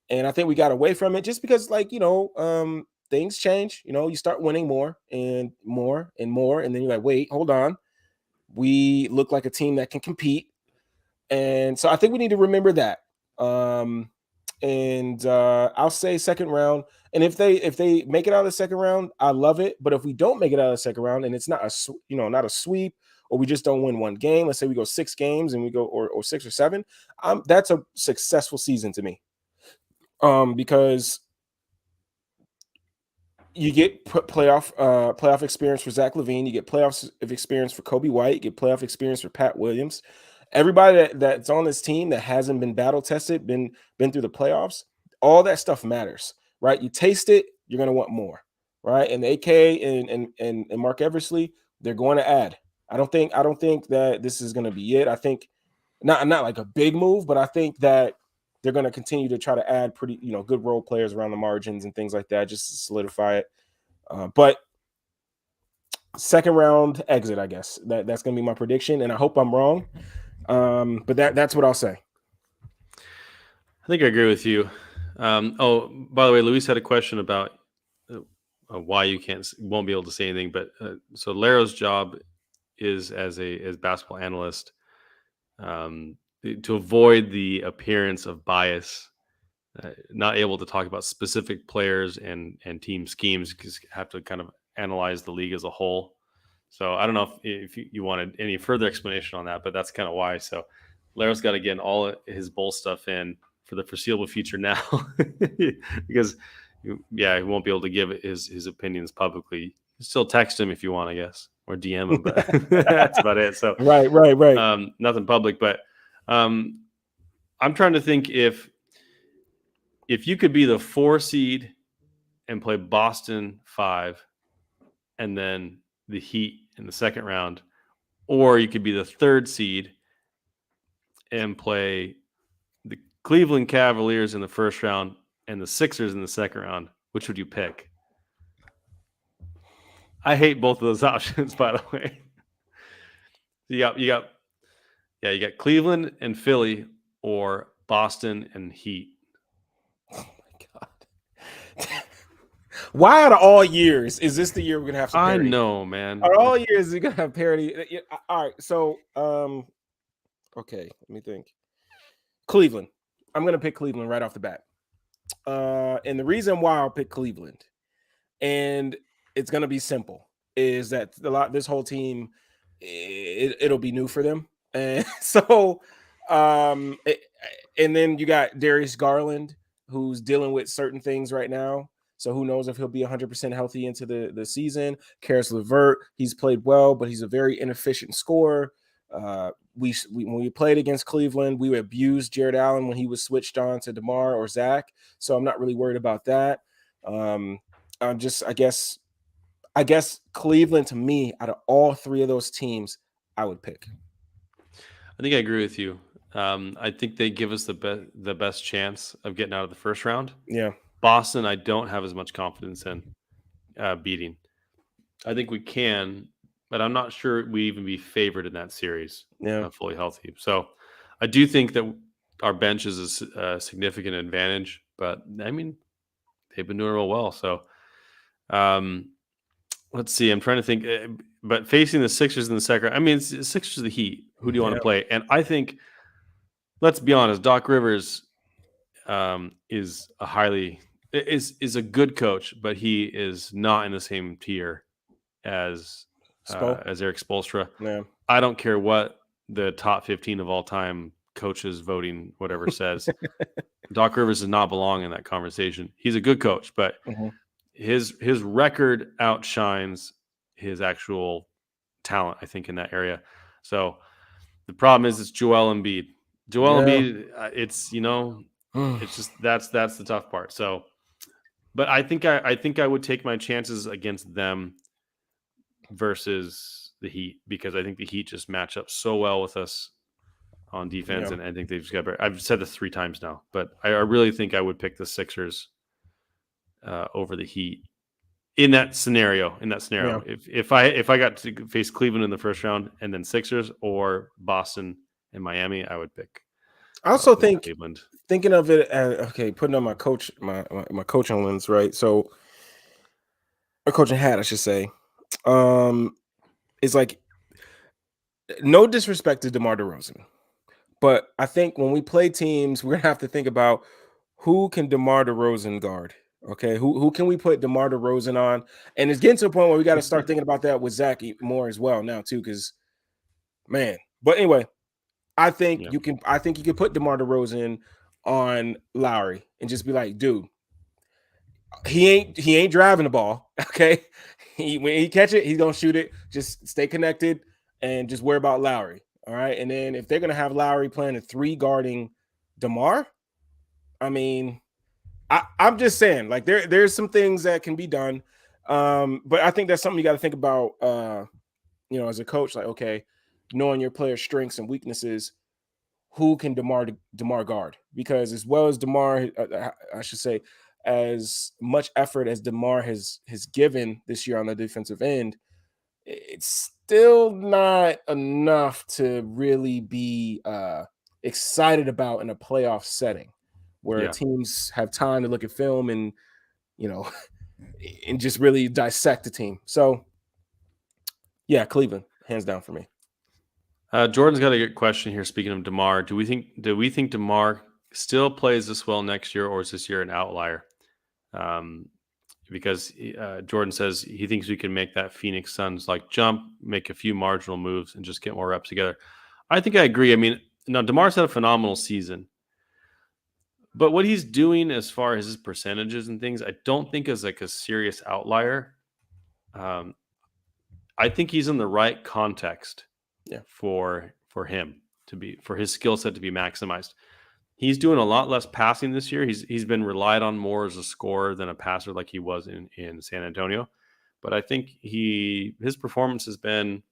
And I think we got away from it just because, things change. You start winning more and more and more, and then you're like, wait, hold on. We look like a team that can compete. And so I think we need to remember that. And I'll say second round. And if they make it out of the second round, I love it. But if we don't make it out of the second round, and it's not a sweep, or we just don't win one game, let's say we go 6 games and we go or 6 or 7, that's a successful season to me. Because you get playoff experience for Zach LaVine, you get playoff experience for Kobe White, you get playoff experience for Pat Williams. Everybody that's on this team that hasn't been battle tested, been through the playoffs, all that stuff matters, right? You taste it, you're gonna want more, right? And AK and Mark Eversley, they're going to add. I don't think that this is gonna be it. I think not like a big move, but I think that they're going to continue to try to add pretty, good role players around the margins and things like that, just to solidify it. But second round exit, I guess that's going to be my prediction, and I hope I'm wrong. But that's what I'll say. I think I agree with you. Oh, by the way, Luis had a question about why you won't be able to say anything. But so Larro's job is as basketball analyst to avoid the appearance of bias, not able to talk about specific players and team schemes because you have to kind of analyze the league as a whole. So I don't know if you wanted any further explanation on that, but that's kind of why. So Larro's got to get all his bull stuff in for the foreseeable future now because he won't be able to give his opinions publicly. You can still text him if you want, I guess, or DM him, but that's about it. So right. Nothing public, but I'm trying to think if you could be the 4 seed and play Boston 5 and then the Heat in the second round, or you could be the 3rd seed and play the Cleveland Cavaliers in the first round and the Sixers in the second round, which would you pick? I hate both of those options, by the way. You got Cleveland and Philly or Boston and Heat. Oh my God. Why out of all years is this the year we're gonna have some parity? I know, man. Out of all years, we're gonna have parity. All right, so okay, let me think. Cleveland. I'm gonna pick Cleveland right off the bat. And the reason why I'll pick Cleveland, and it's gonna be simple, is that this whole team, it'll be new for them, and so and then you got Darius Garland, who's dealing with certain things right now. So who knows if he'll be 100% healthy into the season. Karis LeVert, he's played well, but he's a very inefficient scorer. When we played against Cleveland, we abused Jared Allen when he was switched on to DeMar or Zach. So I'm not really worried about that. I guess Cleveland, to me, out of all 3 of those teams, I would pick. I think I agree with you. I think they give us the best chance of getting out of the first round. Yeah. Boston, I don't have as much confidence in beating. I think we can, but I'm not sure we even be favored in that series. Yeah, fully healthy. So I do think that our bench is a significant advantage. But I mean, they've been doing real well. So let's see. I'm trying to think. But facing the Sixers in the second, I mean, it's the Sixers, the Heat. Who do you want to play? And I think, let's be honest, Doc Rivers is a good coach, but he is not in the same tier as Eric Spoelstra. Yeah. I don't care what the top 15 of all time coaches voting whatever says. Doc Rivers does not belong in that conversation. He's a good coach, but his record outshines his actual talent, I think, in that area. So the problem is it's Joel Embiid. Embiid, it's it's just that's the tough part. So, but I think I would take my chances against them versus the Heat, because I think the Heat just match up so well with us on defense, and I think they've just got better. I've said this 3 times now, but I really think I would pick the Sixers over the Heat in that scenario. If I got to face Cleveland in the first round and then Sixers or Boston and Miami, I would pick. I also think Cleveland. Thinking of it as, putting on my coaching lens, right? So, a coaching hat, I should say. It's like, no disrespect to DeMar DeRozan, but I think when we play teams, we're gonna have to think about who can DeMar DeRozan guard. Okay, who can we put DeMar DeRozan on? And it's getting to a point where we got to start thinking about that with Zach more as well now too, because man. But anyway, I think you can. I think you can put DeMar DeRozan on Lowry and just be like, dude, he ain't driving the ball. Okay, when he catch it, he's gonna shoot it. Just stay connected and just worry about Lowry. All right, and then if they're gonna have Lowry playing a 3 guarding DeMar, I mean, I'm just saying, like, there's some things that can be done, but I think that's something you got to think about, as a coach. Like, okay, knowing your player's strengths and weaknesses, who can DeMar guard? Because as well as DeMar, I should say, as much effort as DeMar has given this year on the defensive end, it's still not enough to really be excited about in a playoff setting where Yeah. teams have time to look at film and you know and just really dissect the team. So yeah, Cleveland, hands down for me. Jordan's got a good question here. Speaking of DeMar, do we think DeMar still plays this well next year, or is this year an outlier? Because Jordan says he thinks we can make that Phoenix Suns like jump, make a few marginal moves, and just get more reps together. I think I agree. I mean, now DeMar's had a phenomenal season, but what he's doing as far as his percentages and things, I don't think is like a serious outlier. Um, I think he's in the right context Yeah. for him for his skill set to be maximized. He's doing a lot less passing this year. He's been relied on more as a scorer than a passer like he was in San Antonio. But I think his performance has been,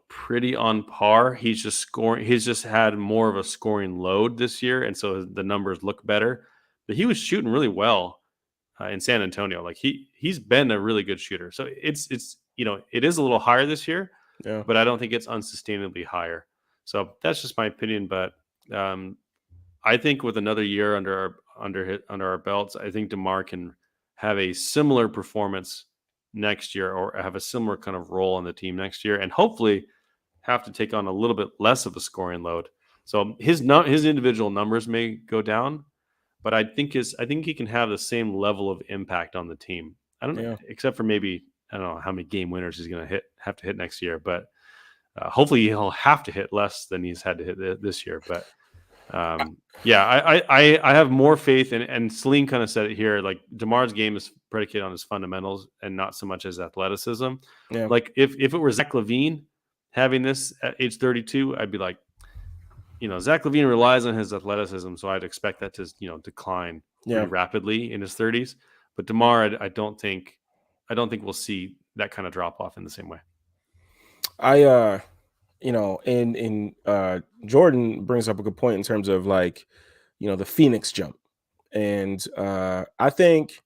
pretty on par. He's just scoring. He's just had more of a scoring load this year, and so the numbers look better. But he was shooting really well in San Antonio. Like he's been a really good shooter. So it's it is a little higher this year, Yeah. but I don't think it's unsustainably higher. So that's just my opinion. But I think with another year under our belts, I think DeMar can have a similar performance next year, or have a similar kind of role on the team next year, and hopefully have to take on a little bit less of a scoring load. So his individual numbers may go down, but I think he can have the same level of impact on the team. I don't know, except for maybe I don't know how many game winners he's going to have to hit next year, but hopefully he'll have to hit less than he's had to hit this year. But I have more faith in, and Celine kind of said it here, like DeMar's game is predicated on his fundamentals and not so much his athleticism. Yeah. Like if it were Zach LaVine having this at age 32, I'd be like, Zach LaVine relies on his athleticism, so I'd expect that to decline pretty rapidly in his 30s. But DeMar, I don't think we'll see that kind of drop off in the same way. And Jordan brings up a good point in terms of like, the Phoenix jump. And I think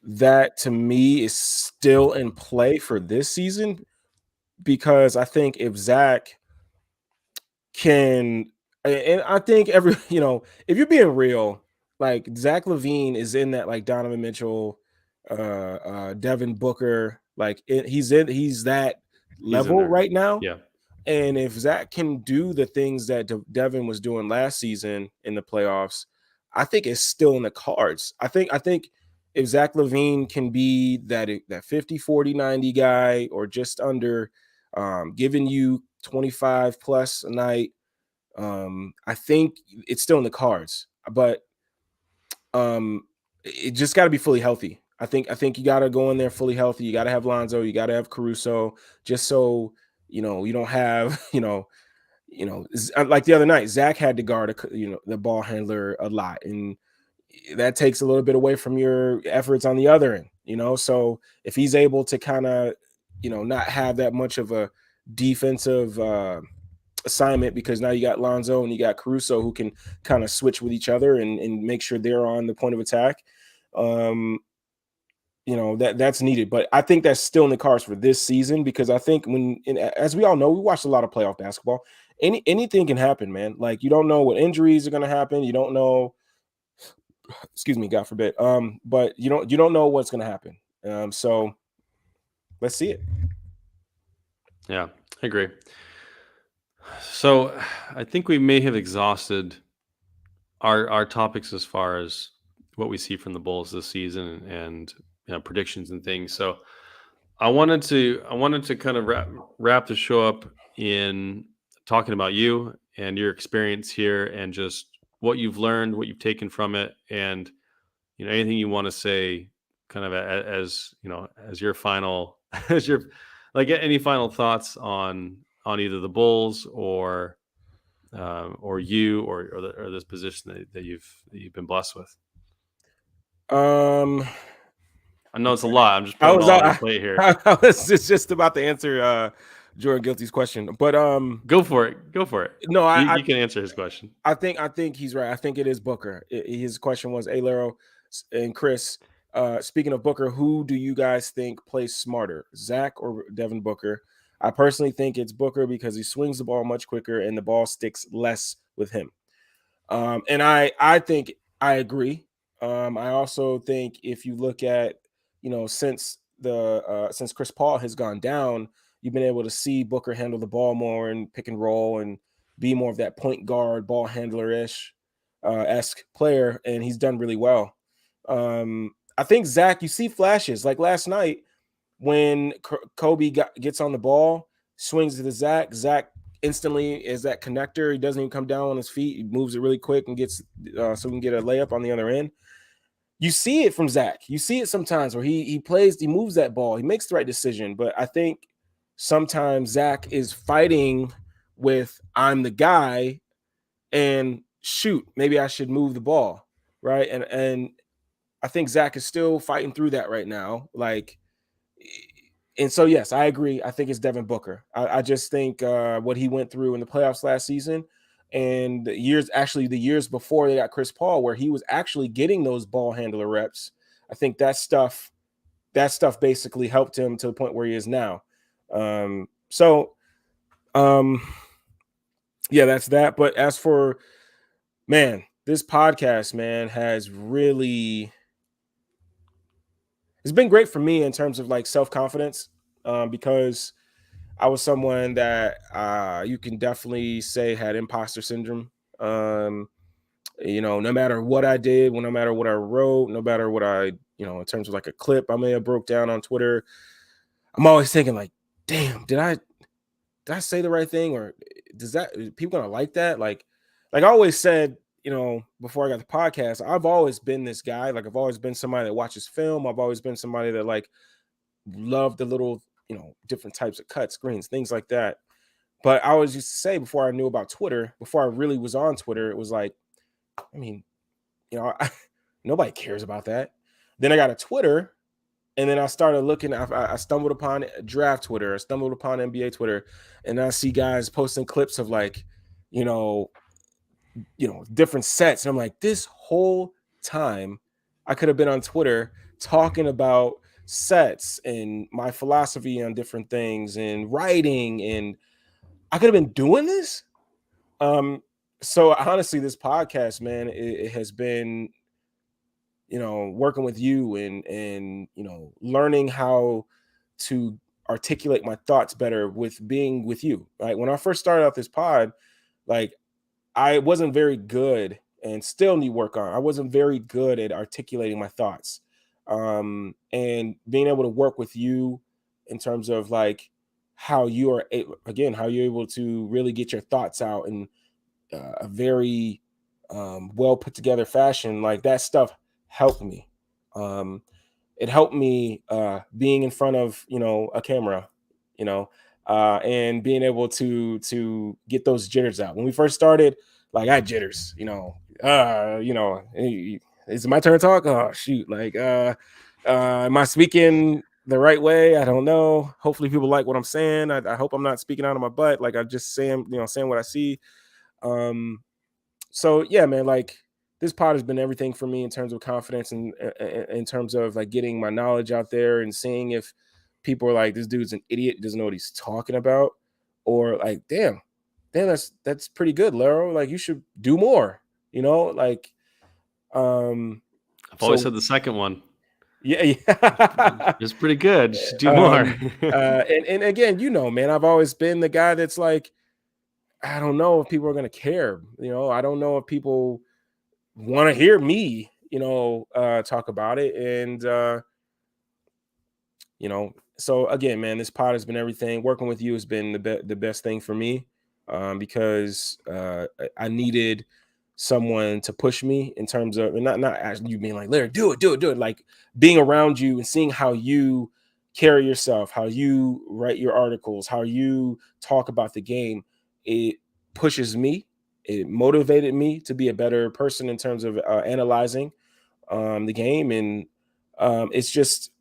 that to me is still in play for this season, because I think if Zach can, and I think if you're being real, like Zach LaVine is in that like Donovan Mitchell, Devin Booker, like he's that level right now. Yeah. And if Zach can do the things that Devin was doing last season in the playoffs, I think it's still in the cards. I think if Zach LaVine can be that 50, 40, 90 guy, or just under, giving you 25 plus a night, I think it's still in the cards. But it just got to be fully healthy. I think you got to go in there fully healthy. You got to have Lonzo. You got to have Caruso, just so you don't have like the other night, Zach had to guard the ball handler a lot, and that takes a little bit away from your efforts on the other end. So if he's able to kind of not have that much of a defensive assignment, because now you got Lonzo and you got Caruso who can kind of switch with each other and make sure they're on the point of attack. That's needed, but I think that's still in the cards for this season, because I think as we all know, we watched a lot of playoff basketball. Anything can happen, man. Like you don't know what injuries are going to happen. You don't know, excuse me, God forbid. But you don't know what's going to happen. So let's see it. Yeah, I agree. So I think we may have exhausted our topics as far as what we see from the Bulls this season and predictions and things. So I wanted to kind of wrap the show up in talking about you and your experience here, and just what you've learned, what you've taken from it, and anything you want to say, kind of as your final, any final thoughts on either the Bulls or you or this position that you've been blessed with. I know it's a lot. I'm just putting it all on the plate here. I was just about to answer Jordan Guilty's question. But Go for it. Go for it. no, You can answer his question. I think he's right. I think it is Booker. His question was, "Hey, Larro and Chris, speaking of Booker, who do you guys think plays smarter, Zach or Devin Booker?" I personally think it's Booker because he swings the ball much quicker and the ball sticks less with him. And I think I agree. I also think if you look at, since Chris Paul has gone down, you've been able to see Booker handle the ball more and pick and roll and be more of that point guard, ball handler ish esque player, and he's done really well. I think Zach, you see flashes like last night when Kobe gets on the ball, swings to the Zach. Zach instantly is that connector. He doesn't even come down on his feet. He moves it really quick and gets so we can get a layup on the other end. You see it from Zach. You see it sometimes where he moves that ball. He makes the right decision. But I think sometimes Zach is fighting with I'm the guy and shoot, maybe I should move the ball. Right. And I think Zach is still fighting through that right now. And so, yes, I agree. I think it's Devin Booker. I just think what he went through in the playoffs last season and the years before they got Chris Paul, where he was actually getting those ball handler reps. I think that stuff basically helped him to the point where he is now. Yeah, that's that. But as for, man, this podcast, man, has really, it's been great for me in terms of like self-confidence, because I was someone that you can definitely say had imposter syndrome. No matter what I did, no matter what I wrote, no matter what in terms of like a clip I may have broke down on Twitter, I'm always thinking like, damn, did I say the right thing, or is people gonna like that? Like I always said, before I got the podcast, I've always been this guy. Like I've always been somebody that watches film. I've always been somebody that like loved the little, different types of cuts, screens, things like that. But I always used to say before I knew about Twitter, before I really was on Twitter, it was like, I mean, nobody cares about that. Then I got a Twitter, and then I started looking. I stumbled upon draft Twitter. I stumbled upon NBA Twitter, and I see guys posting clips of like, different sets. And I'm like, this whole time, I could have been on Twitter talking about sets and my philosophy on different things and writing, and I could have been doing this. So honestly, this podcast, man, it has been, working with you and learning how to articulate my thoughts better with being with you. Right. When I first started out this pod, like I wasn't very good and still need work on. I wasn't very good at articulating my thoughts. And being able to work with you in terms of like how you are, how you're able to really get your thoughts out in a very well put together fashion, like that stuff helped me. It helped me being in front of a camera, and being able to get those jitters out. When we first started, like I had jitters, is it my turn to talk? Oh shoot, like am I speaking the right way? I don't know. Hopefully people like what I'm saying. I hope I'm not speaking out of my butt. Like I'm just saying what I see. So yeah, man, like this pod has been everything for me in terms of confidence and in terms of like getting my knowledge out there and seeing if people are like, this dude's an idiot, doesn't know what he's talking about, or like, damn, that's pretty good, Larro. Like you should do more, like I've always said the second one. Yeah. It's pretty good. You should do more. And again, man, I've always been the guy that's like, I don't know if people are going to care. I don't know if people want to hear me, talk about it. And, so again, man, this pod has been everything. Working with you has been the best thing for me, because I needed someone to push me in terms of, and not actually you being like, Larry, do it. Like being around you and seeing how you carry yourself, how you write your articles, how you talk about the game. It pushes me. It motivated me to be a better person in terms of analyzing the game. And it's just,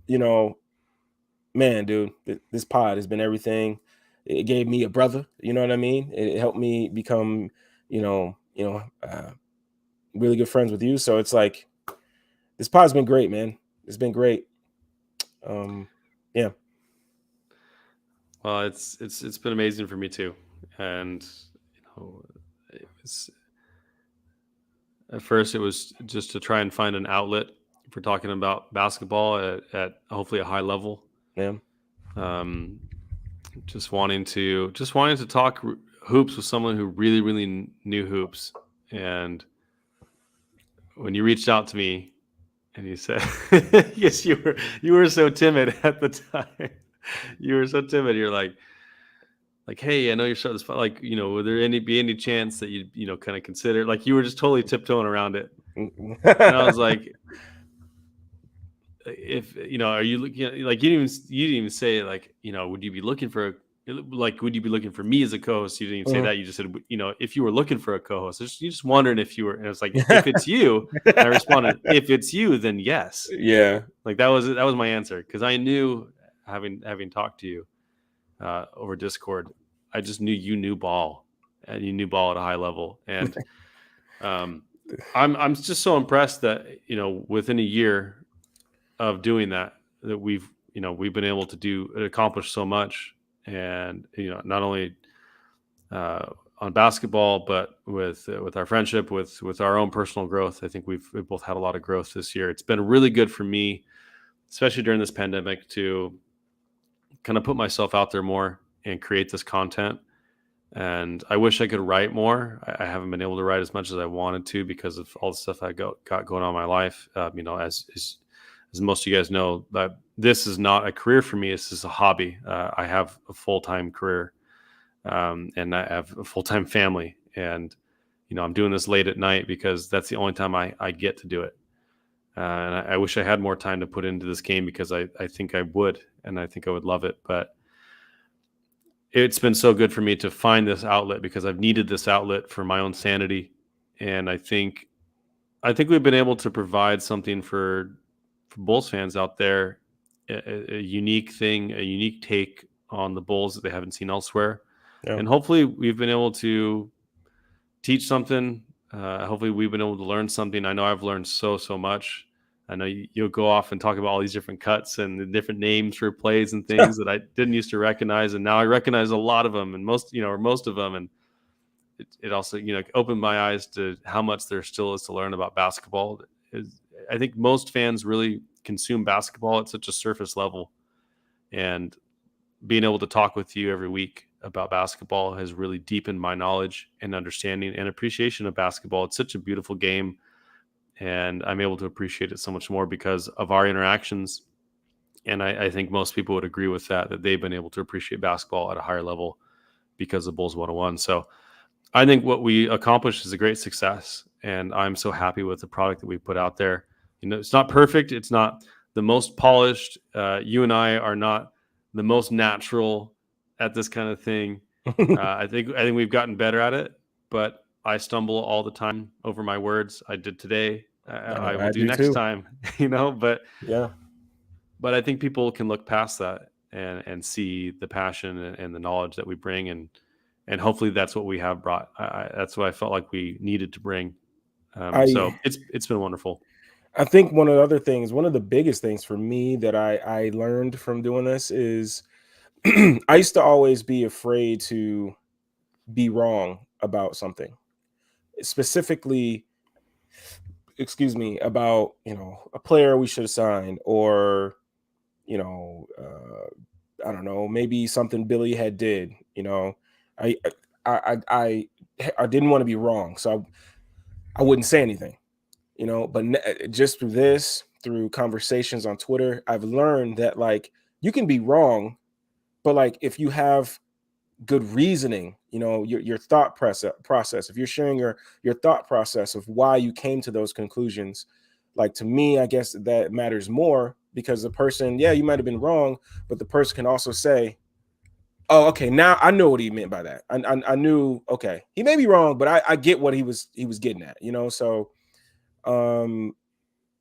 man, dude, this pod has been everything. it gave me a brother. You know what I mean? It helped me become, really good friends with you. So it's like this pod's been great, man. It's been great. Yeah. Well, it's been amazing for me too, and it was, at first it was just to try and find an outlet for talking about basketball at hopefully a high level. Yeah. Um, just wanting to talk hoops with someone who really knew hoops. And when you reached out to me and you said, yes, you were so timid at the time. You were so timid. You're like, hey, I know you're starting this. Like, would there be any chance that you kind of consider? Like, you were just totally tiptoeing around it. And I was like, if are you looking at, like, you didn't even say, like, would you be looking for would you be looking for me as a co-host? You didn't even say Mhm. that. You just said, if you were looking for a co-host. You just wondering if you were. And it's like, if it's you, and I responded, if it's you, then yes. Yeah. Like, that was my answer, because I knew, having talked to you over Discord, I just knew you knew ball, and you knew ball at a high level. And I'm just so impressed that within a year of doing that we've been able to accomplish so much. And not only on basketball, but with our friendship, with our own personal growth. I think we've both had a lot of growth this year. It's been really good for me, especially during this pandemic, to kind of put myself out there more and create this content. And I wish I could write more. I haven't been able to write as much as I wanted to because of all the stuff I got going on in my life. As most of you guys know, that this is not a career for me. This is a hobby. I have a full-time career, and I have a full-time family. And I'm doing this late at night because that's the only time I get to do it. And I wish I had more time to put into this game, because I think I would, and I think I would love it. But it's been so good for me to find this outlet, because I've needed this outlet for my own sanity. And I think we've been able to provide something for Bulls fans out there, a unique thing, a unique take on the Bulls that they haven't seen elsewhere. Yeah. And hopefully we've been able to teach something. Hopefully we've been able to learn something. I know I've learned so much. I know you'll go off and talk about all these different cuts and the different names for plays and things that I didn't used to recognize, and now I recognize a lot of them, and most of them. And it also opened my eyes to how much there still is to learn about basketball. I think most fans really consume basketball at such a surface level, and being able to talk with you every week about basketball has really deepened my knowledge and understanding and appreciation of basketball. It's such a beautiful game, and I'm able to appreciate it so much more because of our interactions. And I think most people would agree with that they've been able to appreciate basketball at a higher level because of Bulls 101. So I think what we accomplished is a great success, and I'm so happy with the product that we put out there. It's not perfect. It's not the most polished. You and I are not the most natural at this kind of thing. I think we've gotten better at it, but I stumble all the time over my words. I did today. I will I do do next too. time. But Yeah. I think people can look past that and see the passion and the knowledge that we bring, and hopefully that's what we have brought. That's what I felt like we needed to bring. So I it's been wonderful. I think one of the biggest things for me that I learned from doing this is I used to always be afraid to be wrong about something, specifically, excuse me, about a player we should have signed, or you know, I don't know, maybe something Billy had did. I I didn't want to be wrong, so I wouldn't say anything. But just through this, through conversations on Twitter, I've learned that like you can be wrong, but like if you have good reasoning, your process, if you're sharing your thought process of why you came to those conclusions, like to me, I guess that matters more, because the person, yeah, you might have been wrong, but the person can also say, oh, okay, now I know what he meant by that. I knew, okay, he may be wrong, but I get what he was getting at, so um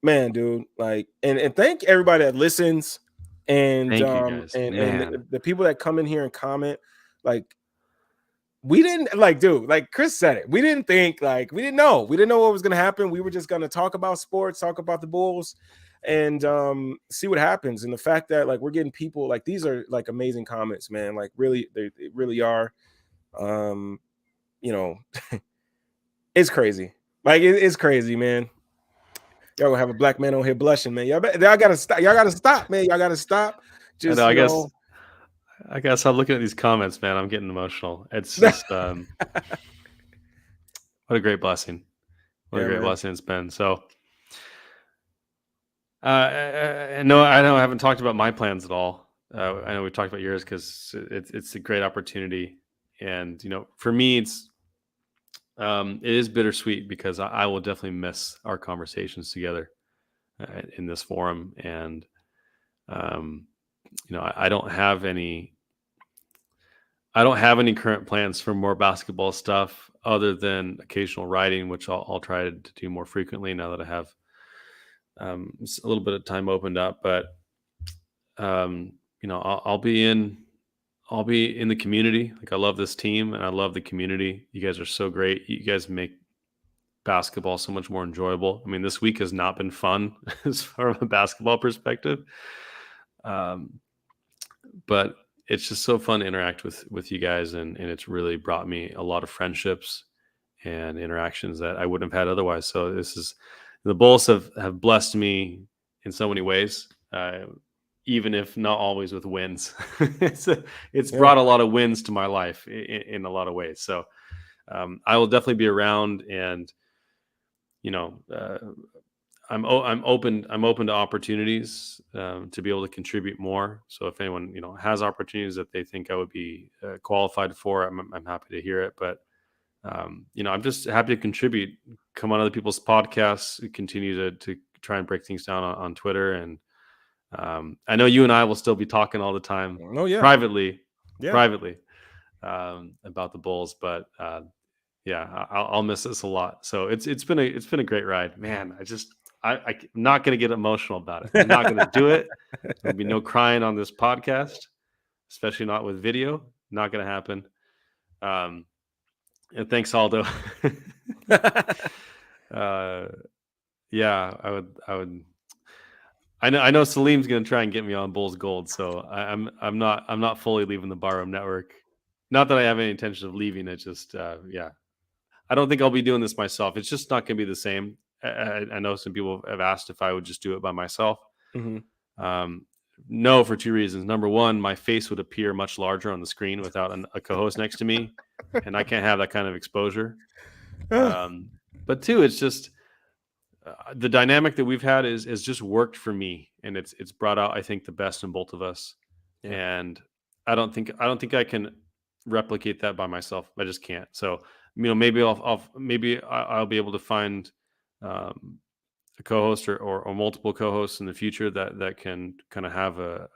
man, dude, like, and thank everybody that listens, and Thank you, guys. and Man, the people that come in here and comment. like we didn't like, dude, like Kris said it. We didn't think we didn't know what was gonna happen. We were just gonna talk about sports, talk about the Bulls, and see what happens. And the fact that like we're getting people like these are like amazing comments, man. Like really, they really are. You know, it's crazy. Like it's crazy, man. Y'all gonna have a black man on here blushing, man. Y'all gotta stop. Y'all gotta stop, man. Y'all gotta stop. Just I guess I'm looking at these comments, man. I'm getting emotional. It's just what a great blessing. What a great blessing it's been. So no, I haven't talked about my plans at all. I know we've talked about yours because it's a great opportunity. And for me, it is bittersweet because I will definitely miss our conversations together in this forum. And I don't have any current plans for more basketball stuff other than occasional writing, which I'll try to do more frequently now that I have a little bit of time opened up. But I'll be in the community. Like, I love this team and I love the community. You guys are so great. You guys make basketball so much more enjoyable. I mean, this week has not been fun as far as a basketball perspective. But it's just so fun to interact with you guys, and it's really brought me a lot of friendships and interactions that I wouldn't have had otherwise. So the Bulls have blessed me in so many ways, even if not always with wins. It's brought a lot of wins to my life in a lot of ways. So I will definitely be around, and I'm open to opportunities to be able to contribute more. So if anyone has opportunities that they think I would be qualified for, I'm happy to hear it. But I'm just happy to contribute, come on other people's podcasts, continue to try and break things down on Twitter. And I know you and I will still be talking all the time, privately about the Bulls. But I'll miss this a lot. So it's been a great ride, man. I'm not going to get emotional about it. I'm not going to do it. There'll be no crying on this podcast, especially not with video. Not going to happen. And thanks, Aldo. Yeah, I would. I know Salim's going to try and get me on Bulls Gold, so I'm not fully leaving the Barroom Network. Not that I have any intention of leaving. It just I don't think I'll be doing this myself. It's just not going to be the same. I know some people have asked if I would just do it by myself. Mm-hmm. No, for two reasons. Number one, my face would appear much larger on the screen without a co-host next to me, and I can't have that kind of exposure. But two, it's just the dynamic that we've had is just worked for me, and it's brought out, I think, the best in both of us. Yeah. And I don't think I can replicate that by myself. I just can't. So maybe I'll be able to find a co-host or multiple co-hosts in the future that can kind of have a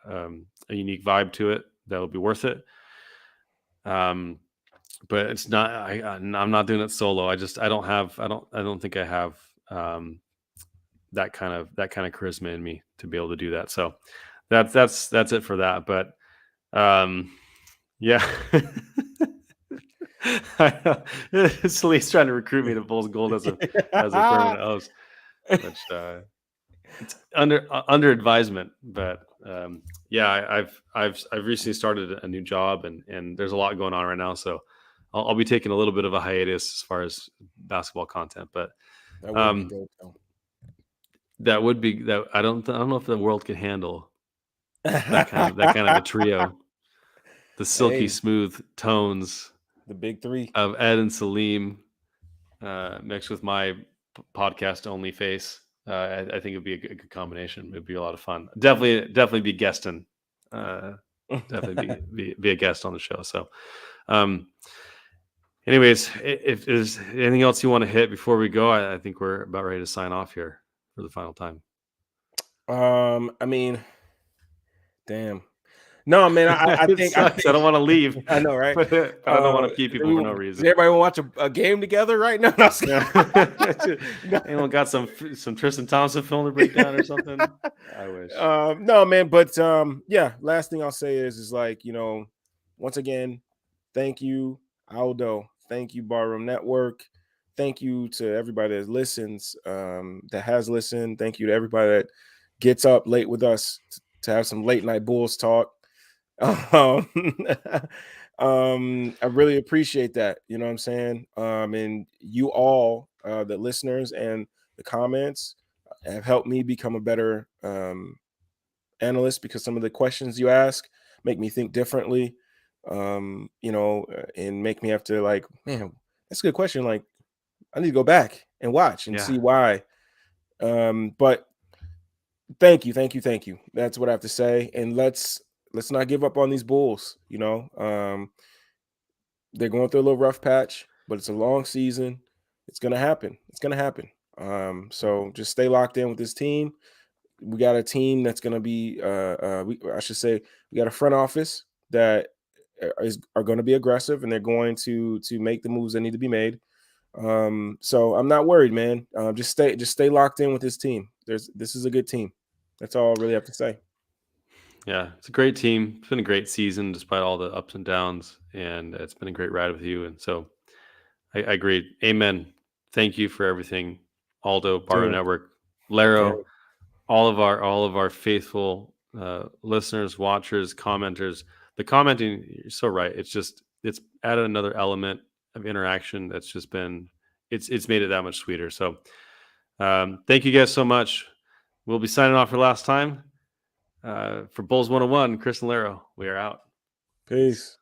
unique vibe to it that'll be worth it. But it's not. I'm not doing it solo. I don't think I have that kind of charisma in me to be able to do that. So that's it for that. But yeah. Salee's trying to recruit me to Bulls Gold as a permanent host, which it's under advisement. But I've recently started a new job, and there's a lot going on right now, so I'll be taking a little bit of a hiatus as far as basketball content. But that would be that. I don't know if the world can handle that kind of a trio. The silky smooth tones. The big three of Ed and Salim mixed with my podcast only face. I think it'd be a good combination. It'd be a lot of fun. Definitely be guesting. Definitely be a guest on the show. So, anyways, if there's anything else you want to hit before we go, I think we're about ready to sign off here for the final time. I mean, damn. No, man, I think I don't want to leave. I know, right? But I don't want to keep people for no reason. Does everybody want to watch a game together right now? Anyone got some Tristan Thompson film to break down or something? I wish. No, man, but last thing I'll say is like, once again, Thank you, Aldo. Thank you, Barroom Network. Thank you to everybody that listens, that has listened. Thank you to everybody that gets up late with us to have some late night Bulls talk. Um, I really appreciate that. You know what I'm saying? And you all, the listeners and the comments, have helped me become a better analyst, because some of the questions you ask make me think differently. And make me have to, like, man, that's a good question. Like, I need to go back and watch and Yeah. see why. But thank you, thank you, thank you. That's what I have to say. And let's not give up on these Bulls. They're going through a little rough patch, but it's a long season. It's gonna happen. It's gonna happen. So just stay locked in with this team. We got a team that's gonna be I should say, we got a front office that are going to be aggressive, and they're going to make the moves that need to be made. So I'm not worried, man. Just stay locked in with this team. This is a good team. That's all I really have to say. Yeah, it's a great team. It's been a great season despite all the ups and downs, and it's been a great ride with you. And so I agree. Amen. Thank you for everything, Aldo, Bardo Dude, Network, yeah, Larro, all of our faithful listeners, watchers, commenters. The commenting, you're so right. It's added another element of interaction that's just been it's made it that much sweeter. So thank you guys so much. We'll be signing off for last time. For Bulls 101, Kris and Larro, we are out. peace.